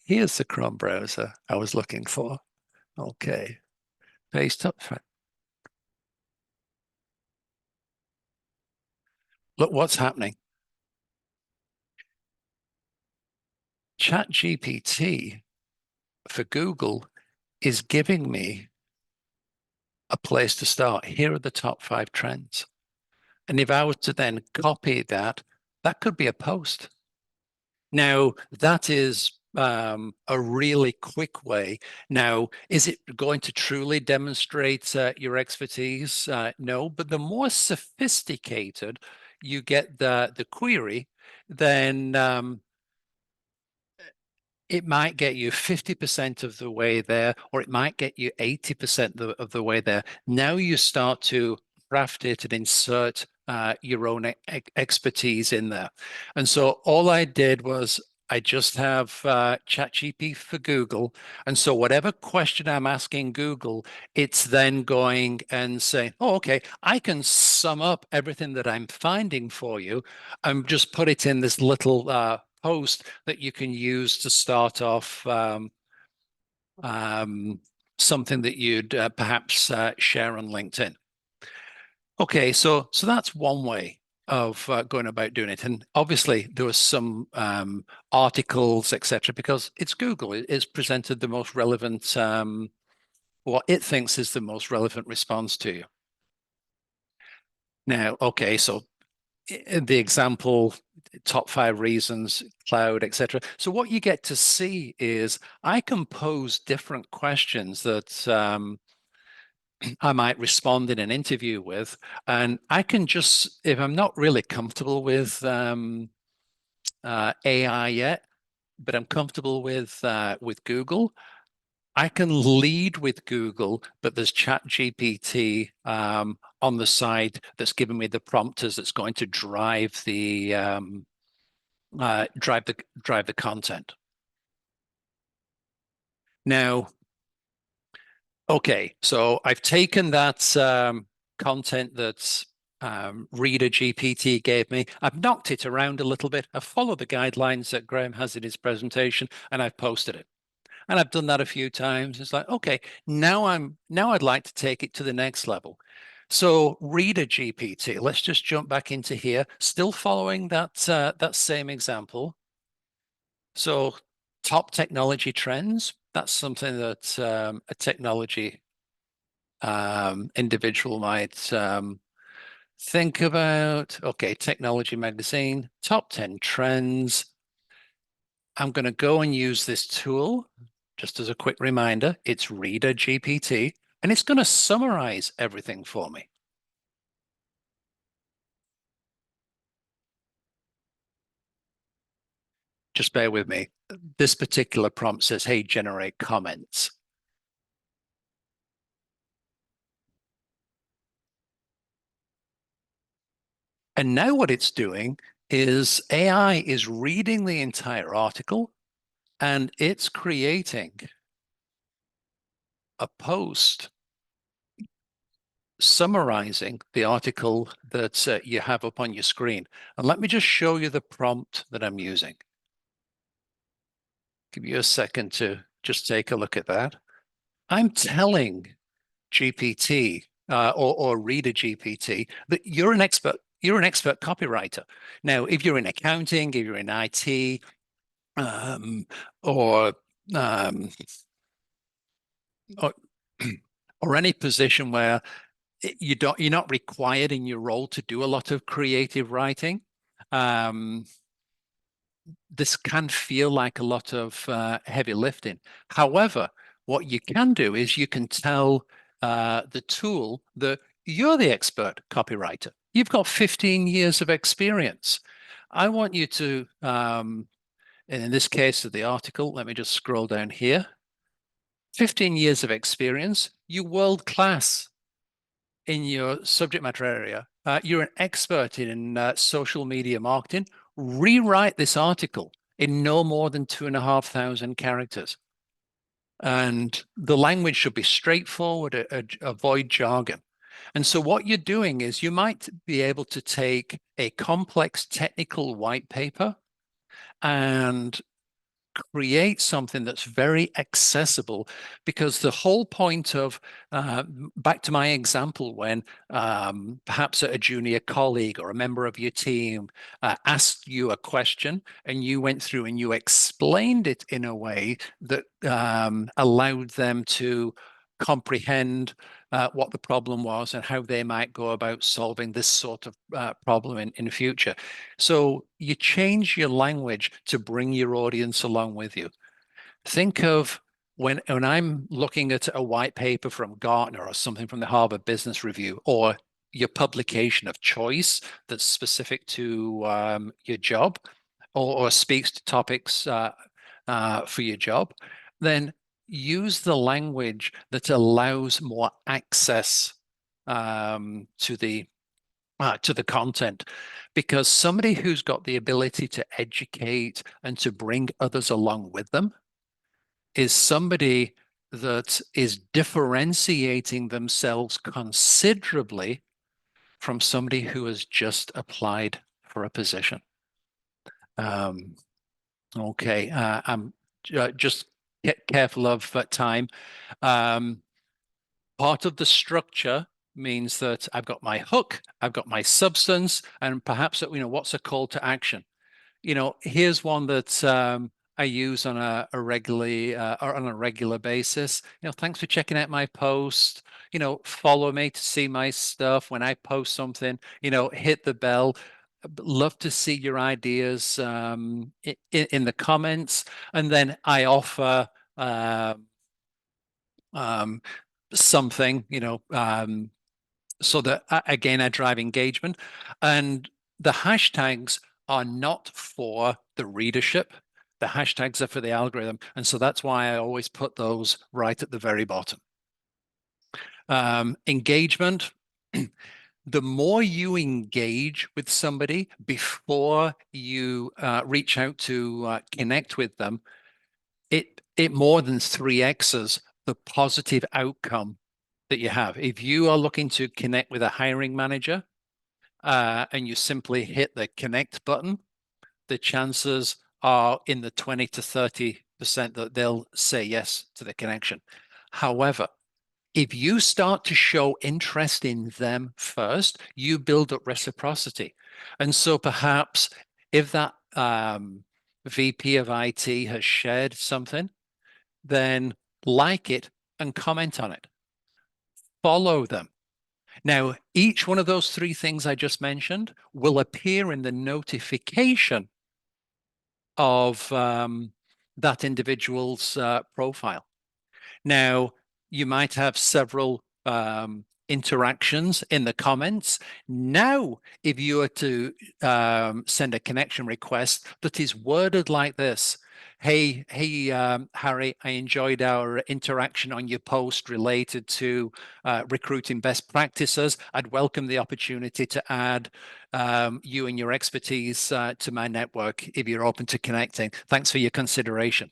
Here's the Chrome browser I was looking for. Okay, paste up. Look what's happening. ChatGPT for Google is giving me a place to start. Here are the top 5 trends. And if I was to then copy that, that could be a post. Now, that is a really quick way. Now, is it going to truly demonstrate your expertise? No, but the more sophisticated you get the query, then it might get you 50% of the way there, or it might get you 80% of the way there. Now you start to craft it and insert your own expertise in there. And so all I did was I just have ChatGPT for Google. And so whatever question I'm asking Google, it's then going and saying, oh, okay, I can sum up everything that I'm finding for you and just put it in this little post that you can use to start off something that you'd perhaps share on LinkedIn. Okay, so that's one way of going about doing it. And obviously there was some articles, etc., because it's Google. It's presented the most relevant, what it thinks is the most relevant response to you. Now, okay, so the example, top 5 reasons, cloud, etc. So what you get to see is I can pose different questions that I might respond in an interview with, and I can just, if I'm not really comfortable with AI yet, but I'm comfortable with Google, I can lead with Google, but there's ChatGPT on the side that's giving me the prompters that's going to drive the drive the content. Now, okay, so I've taken that content that's Reader GPT gave me. I've knocked it around a little bit. I've followed the guidelines that Graham has in his presentation, and I've posted it. And I've done that a few times. It's like, okay, now I'd like to take it to the next level. So Reader GPT, let's just jump back into here, still following that that same example. So top technology trends, that's something that a technology individual might think about. Okay, technology magazine, top 10 trends. I'm going to go and use this tool. Just as a quick reminder, it's Reader GPT, and it's going to summarize everything for me. Just bear with me. This particular prompt says, hey, generate comments. And now what it's doing is AI is reading the entire article, and it's creating a post summarizing the article that you have up on your screen. And let me just show you the prompt that I'm using. Give you a second to just take a look at that. I'm telling GPT or Reader GPT that you're an expert copywriter. Now, if you're in accounting, if you're in IT, or or any position where you're not required in your role to do a lot of creative writing, this can feel like a lot of heavy lifting. However, what you can do is you can tell the tool that you're the expert copywriter. You've got 15 years of experience. I want you to, and in this case of the article, let me just scroll down here. 15 years of experience, you're world class in your subject matter area. You're an expert in social media marketing. Rewrite this article in no more than 2,500 characters. And the language should be straightforward, avoid jargon. And so what you're doing is you might be able to take a complex technical white paper and create something that's very accessible, because the whole point of back to my example when perhaps a junior colleague or a member of your team asked you a question and you went through and you explained it in a way that allowed them to comprehend what the problem was and how they might go about solving this sort of problem in future. So you change your language to bring your audience along with you. Think of when I'm looking at a white paper from Gartner or something from the Harvard Business Review, or your publication of choice that's specific to your job, or speaks to topics for your job, then use the language that allows more access to the content, because somebody who's got the ability to educate and to bring others along with them is somebody that is differentiating themselves considerably from somebody who has just applied for a position. Okay, I'm just get careful of time. Part of the structure means that I've got my hook, I've got my substance, and perhaps, what's a call to action? Here's one that I use on a regular basis. Thanks for checking out my post. Follow me to see my stuff. When I post something, hit the bell. love to see your ideas in the comments. And then I offer something, so that, again, I drive engagement. And the hashtags are not for the readership. The hashtags are for the algorithm. And so that's why I always put those right at the very bottom. Engagement. The more you engage with somebody before you reach out to connect with them, it more than 3x's the positive outcome that you have. If you are looking to connect with a hiring manager and you simply hit the connect button, the chances are in the 20 to 30% that they'll say yes to the connection. However, if you start to show interest in them first, you build up reciprocity. And so perhaps if that VP of IT has shared something, then like it and comment on it. Follow them. Now, each one of those 3 things I just mentioned will appear in the notification of that individual's profile. Now, you might have several interactions in the comments. Now, if you were to send a connection request that is worded like this: hey, Harry, I enjoyed our interaction on your post related to recruiting best practices. I'd welcome the opportunity to add you and your expertise to my network if you're open to connecting. Thanks for your consideration.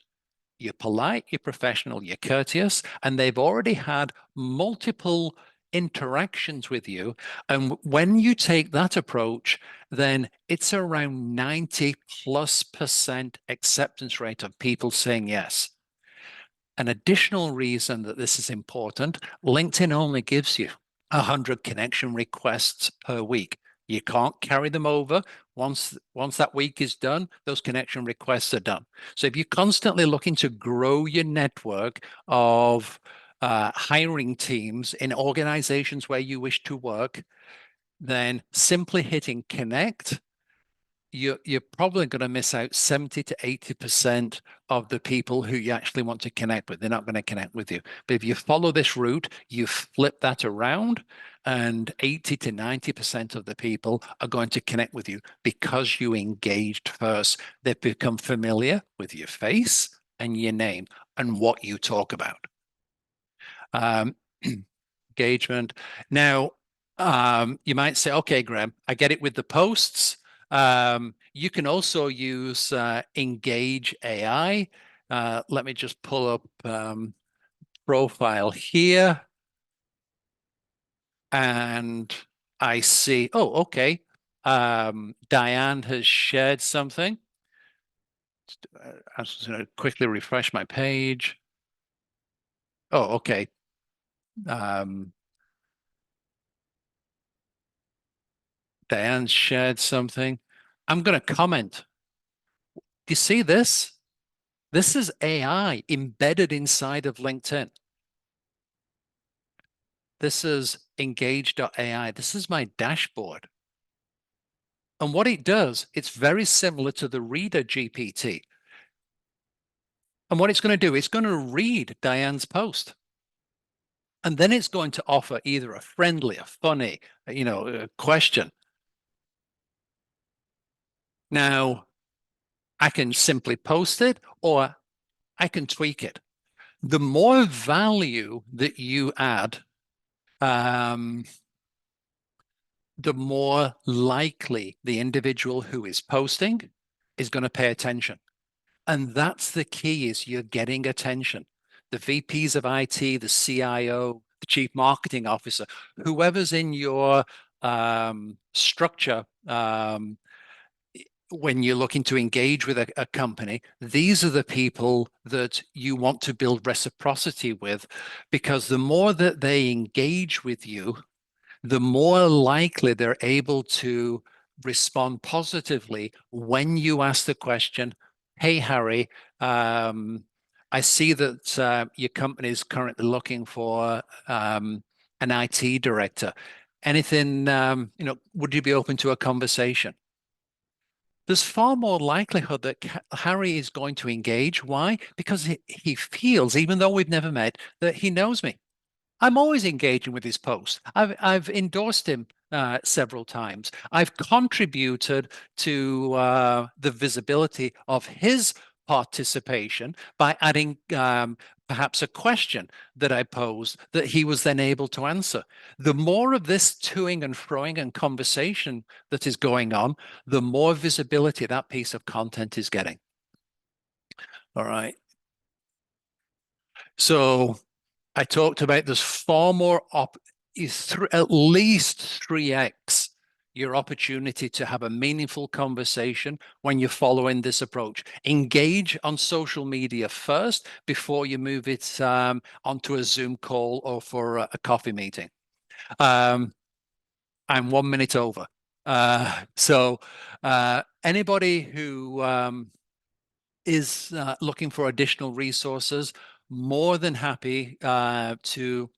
You're polite, you're professional, you're courteous, and they've already had multiple interactions with you. And when you take that approach, then it's around 90+% acceptance rate of people saying yes. An additional reason that this is important: LinkedIn only gives you 100 connection requests per week. You can't carry them over. Once that week is done, those connection requests are done. So if you're constantly looking to grow your network of hiring teams in organizations where you wish to work, then simply hitting connect, you're probably going to miss out 70 to 80% of the people who you actually want to connect with. They're not going to connect with you. But if you follow this route, you flip that around, and 80 to 90% of the people are going to connect with you because you engaged first. They've become familiar with your face and your name and what you talk about. Engagement. Now, you might say, okay, Graham, I get it with the posts. You can also use Engage AI. Let me just pull up profile here. And I see, oh, okay. Diane has shared something. I'm just going to quickly refresh my page. Oh, okay. Diane shared something. I'm going to comment. Do you see this? This is AI embedded inside of LinkedIn. This is Engage.ai. This is my dashboard. And what it does, it's very similar to the Reader GPT. And what it's going to do, it's going to read Diane's post. And then it's going to offer either a friendly, a funny, a question. Now, I can simply post it, or I can tweak it. The more value that you add, the more likely the individual who is posting is going to pay attention. And that's the key, is you're getting attention. The VPs of IT, the CIO, the chief marketing officer, whoever's in your structure, when you're looking to engage with a company, these are the people that you want to build reciprocity with, because the more that they engage with you, the more likely they're able to respond positively when you ask the question, hey, Harry, I see that your company is currently looking for an IT director. Anything, would you be open to a conversation? there's far more likelihood that Harry is going to engage. Why? Because he feels, even though we've never met, that he knows me. I'm always engaging with his posts. I've endorsed him several times. I've contributed to the visibility of his participation by adding perhaps a question that I posed that he was then able to answer. The more of this toing and froing and conversation that is going on, the more visibility that piece of content is getting. All right. So I talked about there's far more at least 3x your opportunity to have a meaningful conversation when you're following this approach. Engage on social media first before you move it onto a Zoom call or for a coffee meeting. I'm 1 minute over. So anybody who is looking for additional resources, more than happy to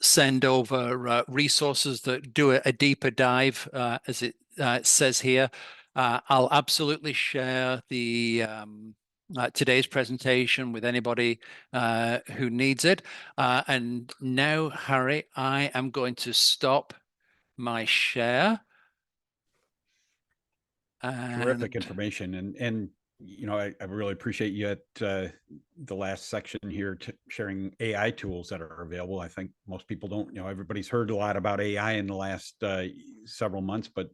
send over resources that do a deeper dive, as it says here. I'll absolutely share the today's presentation with anybody who needs it. And now, Harry, I am going to stop my share. Terrific information. And you know, I really appreciate you at the last section here sharing AI tools that are available. I think most people don't, you know, everybody's heard a lot about AI in the last several months, but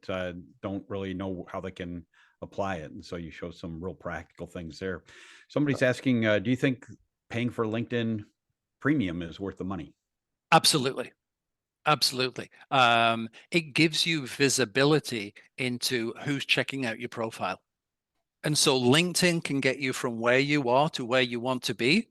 don't really know how they can apply it. And so you show some real practical things there. Somebody's asking, do you think paying for LinkedIn Premium is worth the money? Absolutely. Absolutely. It gives you visibility into who's checking out your profile. And so LinkedIn can get you from where you are to where you want to be.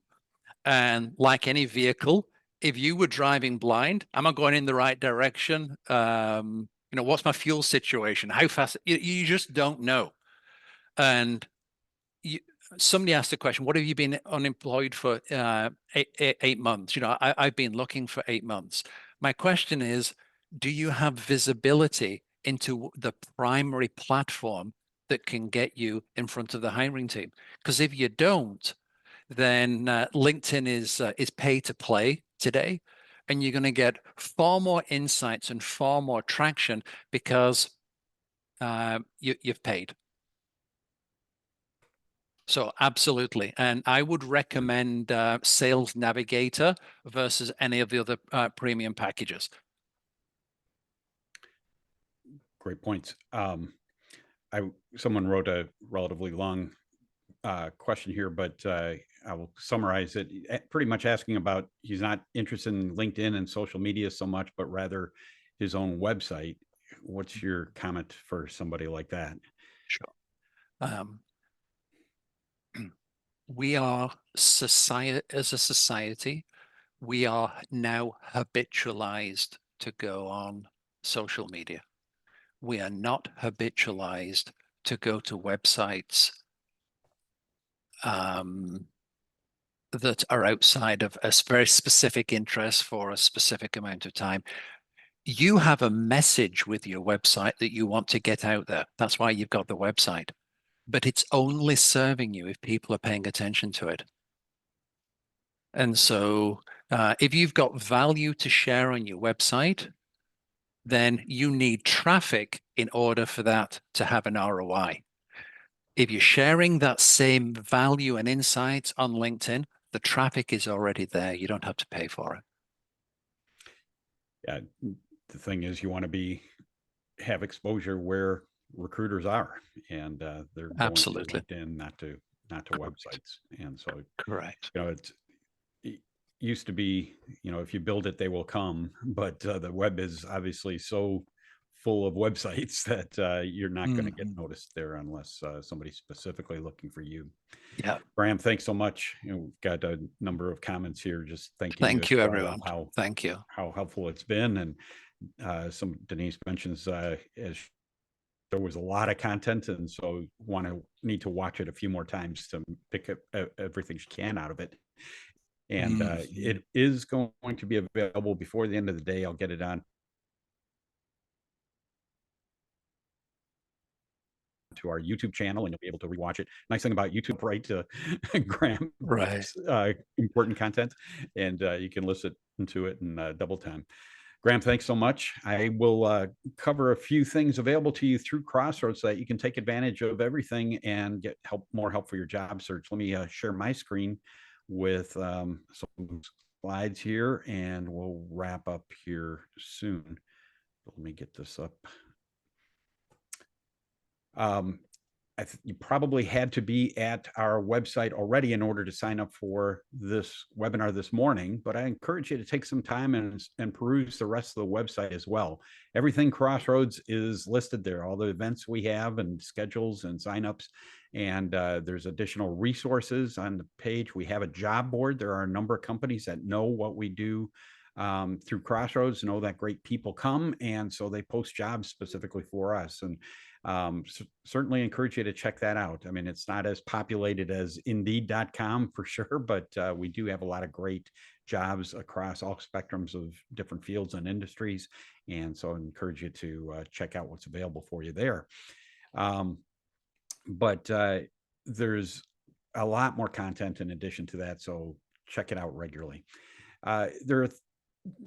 And like any vehicle, if you were driving blind, am I going in the right direction? You know, what's my fuel situation? How fast? You just don't know. And somebody asked the question, what have you been unemployed for 8 months? You know, I've been looking for 8 months. My question is, do you have visibility into the primary platform that can get you in front of the hiring team? Because if you don't, then LinkedIn is pay to play today, and you're going to get far more insights and far more traction because you've paid. So absolutely. And I would recommend Sales Navigator versus any of the other premium packages. Great points. Someone wrote a relatively long question here, but I will summarize it. Pretty much asking about, he's not interested in LinkedIn and social media so much, but rather his own website. What's your comment for somebody like that? Sure. We are as a society, we are now habitualized to go on social media. We are not habitualized to go to websites that are outside of a very specific interest for a specific amount of time. You have a message with your website that you want to get out there. That's why you've got the website. But it's only serving you if people are paying attention to it. And so if you've got value to share on your website, then you need traffic in order for that to have an ROI. If you're sharing that same value and insights on LinkedIn, the traffic is already there. You don't have to pay for it. Yeah, the thing is, you want to have exposure where recruiters are, and they're going to LinkedIn, not to websites. And so, correct. You know, it used to be, you know, if you build it, they will come. But the web is obviously so full of websites that you're not going to get noticed there unless somebody's specifically looking for you. Yeah. Graham, thanks so much. You know, we've got a number of comments here. Just thank you everyone. Thank you. How helpful it's been. And Denise mentions as there was a lot of content, and so need to watch it a few more times to pick up everything she can out of it. And it is going to be available before the end of the day. I'll get it on to our YouTube channel, and you'll be able to rewatch it. Nice thing about YouTube, right? Graham, Right. important content, and you can listen to it in double time. Graham, thanks so much. I will cover a few things available to you through Crossroads so that you can take advantage of everything and get more help for your job search. Let me share my screen with some slides here, and we'll wrap up here soon. Let me get this up. You probably had to be at our website already in order to sign up for this webinar this morning, but I encourage you to take some time and peruse the rest of the website as well. Everything Crossroads is listed there, all the events we have and schedules and signups, and there's additional resources on the page. We have a job board. There are a number of companies that know what we do through Crossroads, know that great people come, and so they post jobs specifically for us. And certainly encourage you to check that out. I mean, it's not as populated as Indeed.com for sure, but we do have a lot of great jobs across all spectrums of different fields and industries. And so I encourage you to check out what's available for you there. But there's a lot more content in addition to that, so check it out regularly. There are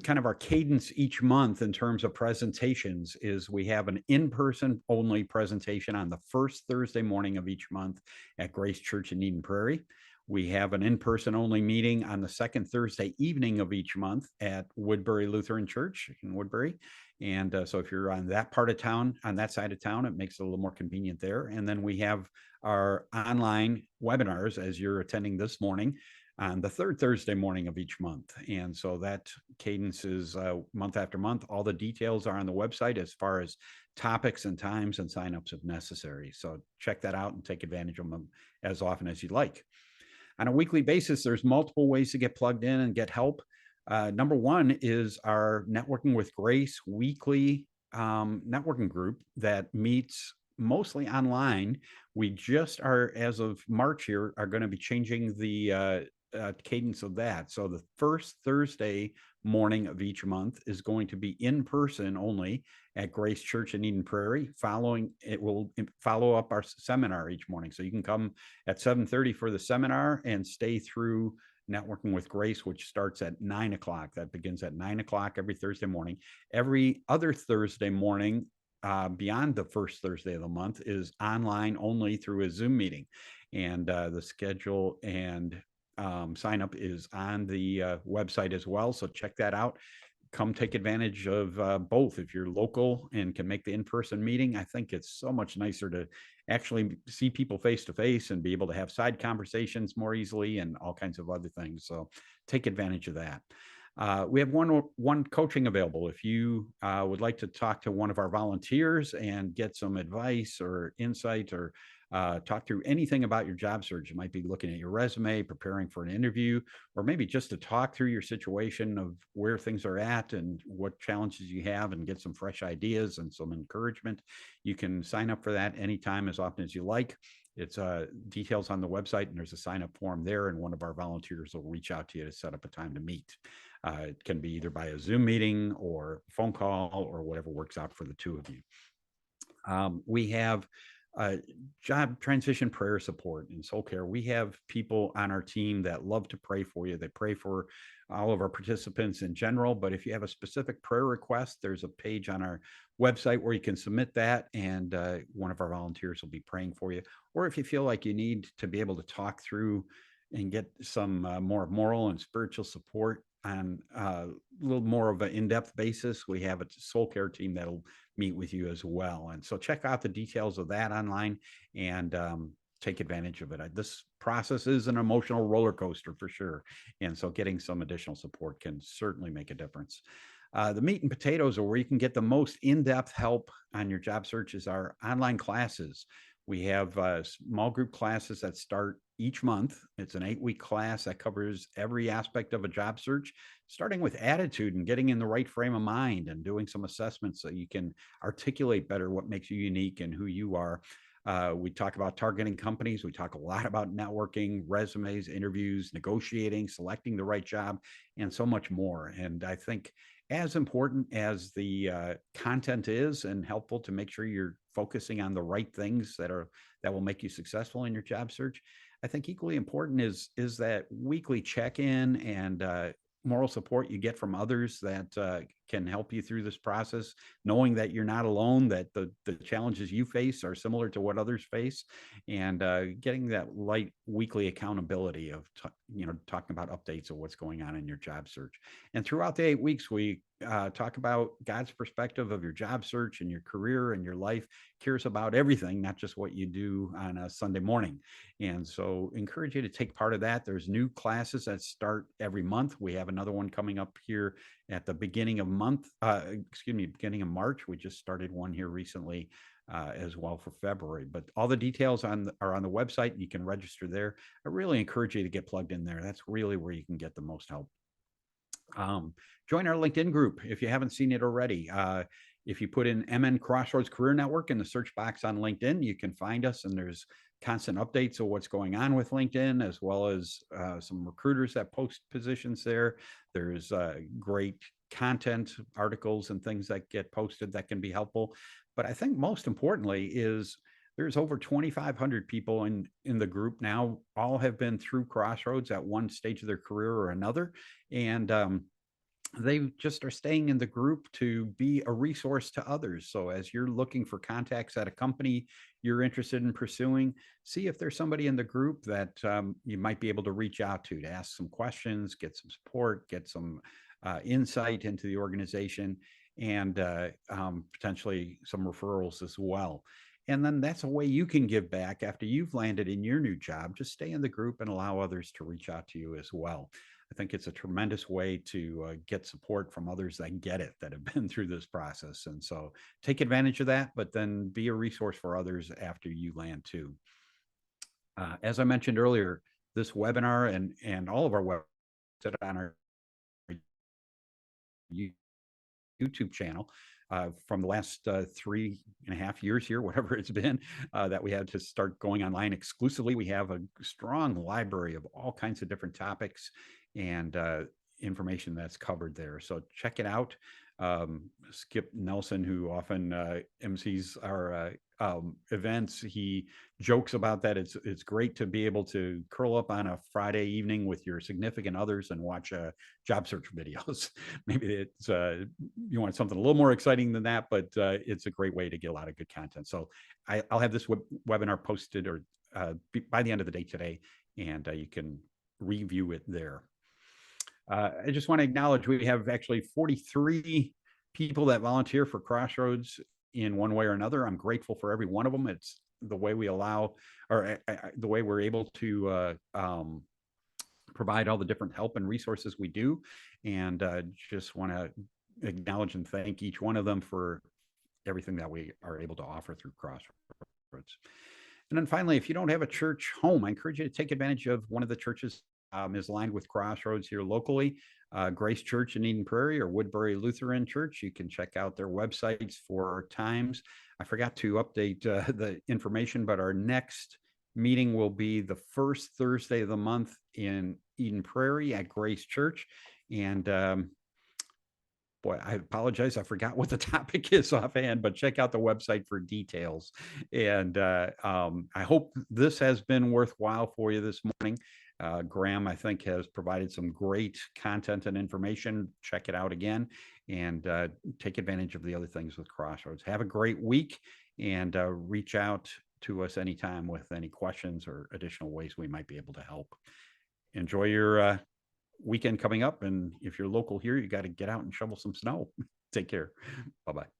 kind of our cadence each month in terms of presentations is we have an in-person only presentation on the first Thursday morning of each month at Grace Church in Eden Prairie. We have an in-person only meeting on the second Thursday evening of each month at Woodbury Lutheran Church in Woodbury. And so if you're on that part of town, on that side of town, it makes it a little more convenient there. And then we have our online webinars as you're attending this morning on the third Thursday morning of each month. And so that cadence is month after month. All the details are on the website as far as topics and times and signups if necessary. So check that out and take advantage of them as often as you'd like. On a weekly basis, there's multiple ways to get plugged in and get help. Number one is our Networking with Grace weekly networking group that meets mostly online. We just are, as of March here, are going to be changing the cadence of that. So the first Thursday morning of each month is going to be in person only at Grace Church in Eden Prairie. It will follow up our seminar each morning. So you can come at 7:30 for the seminar and stay through Networking with Grace, which starts at 9 o'clock. That begins at 9 o'clock every Thursday morning. Every other Thursday morning beyond the first Thursday of the month is online only through a Zoom meeting. And the schedule and sign up is on the website as well. So check that out. Come take advantage of both. If you're local and can make the in-person meeting, I think it's so much nicer to actually see people face to face and be able to have side conversations more easily and all kinds of other things. So take advantage of that. We have one coaching available. If you would like to talk to one of our volunteers and get some advice or insight or talk through anything about your job search. You might be looking at your resume, preparing for an interview, or maybe just to talk through your situation of where things are at and what challenges you have and get some fresh ideas and some encouragement. You can sign up for that anytime, as often as you like. It's details on the website, and there's a sign-up form there, and one of our volunteers will reach out to you to set up a time to meet. It can be either by a Zoom meeting or phone call or whatever works out for the two of you. We have job transition prayer support and soul care. We have people on our team that love to pray for you. They pray for all of our participants in general, but if you have a specific prayer request, there's a page on our website where you can submit that, and one of our volunteers will be praying for you. Or if you feel like you need to be able to talk through and get some more moral and spiritual support on a little more of an in-depth basis, we have a soul care team that'll meet with you as well. And so check out the details of that online and take advantage of it. This process is an emotional roller coaster for sure. And so getting some additional support can certainly make a difference. The meat and potatoes are where you can get the most in-depth help on your job search is our online classes. We have small group classes that start each month. It's an 8-week class that covers every aspect of a job search, starting with attitude and getting in the right frame of mind and doing some assessments so you can articulate better what makes you unique and who you are. We talk about targeting companies. We talk a lot about networking, resumes, interviews, negotiating, selecting the right job, and so much more. And I think as important as the content is and helpful to make sure you're focusing on the right things that will make you successful in your job search. I think equally important is that weekly check-in and moral support you get from others that can help you through this process, knowing that you're not alone, that the challenges you face are similar to what others face, and getting that light weekly accountability of talking about updates of what's going on in your job search. And throughout the 8 weeks, we talk about God's perspective of your job search and your career and your life, cares about everything, not just what you do on a Sunday morning. And so encourage you to take part of that. There's new classes that start every month. We have another one coming up here at the beginning of beginning of March. We just started one here recently as well for February. But all the details are on the website. You can register there. I really encourage you to get plugged in there. That's really where you can get the most help. Join our LinkedIn group if you haven't seen it already. If you put in MN Crossroads Career Network in the search box on LinkedIn, you can find us, and there's constant updates of what's going on with LinkedIn, as well as some recruiters that post positions there. There's great content, articles, and things that get posted that can be helpful. But I think most importantly is there's over 2,500 people in the group now. All have been through Crossroads at one stage of their career or another. And they just are staying in the group to be a resource to others. So as you're looking for contacts at a company you're interested in pursuing, see if there's somebody in the group that you might be able to reach out to ask some questions, get some support, get some insight into the organization, and potentially some referrals as well. And then that's a way you can give back after you've landed in your new job. Just stay in the group and allow others to reach out to you as well. I think it's a tremendous way to get support from others that get it, that have been through this process. And so take advantage of that, but then be a resource for others after you land too. As I mentioned earlier, this webinar and all of our websites on our YouTube channel from the last 3.5 years here, whatever it's been, that we had to start going online exclusively. We have a strong library of all kinds of different topics and information that's covered there. So check it out. Skip Nelson, who often MCs our events, he jokes about that. It's great to be able to curl up on a Friday evening with your significant others and watch job search videos. Maybe it's you want something a little more exciting than that, but it's a great way to get a lot of good content. So I'll have this webinar posted or by the end of the day today, and you can review it there. I just want to acknowledge we have actually 43 people that volunteer for Crossroads in one way or another. I'm grateful for every one of them. It's the way we allow, or the way we're able to provide all the different help and resources we do. And just want to acknowledge and thank each one of them for everything that we are able to offer through Crossroads. And then finally, if you don't have a church home, I encourage you to take advantage of one of the churches is aligned with Crossroads here locally, Grace Church in Eden Prairie or Woodbury Lutheran Church. You can check out their websites for times. I forgot to update the information, but our next meeting will be the first Thursday of the month in Eden Prairie at Grace Church. And boy, I apologize. I forgot what the topic is offhand, but check out the website for details. And I hope this has been worthwhile for you this morning. Graham, I think, has provided some great content and information. Check it out again and take advantage of the other things with Crossroads. Have a great week and reach out to us anytime with any questions or additional ways we might be able to help. Enjoy your weekend coming up. And if you're local here, you got to get out and shovel some snow. Take care. Bye-bye.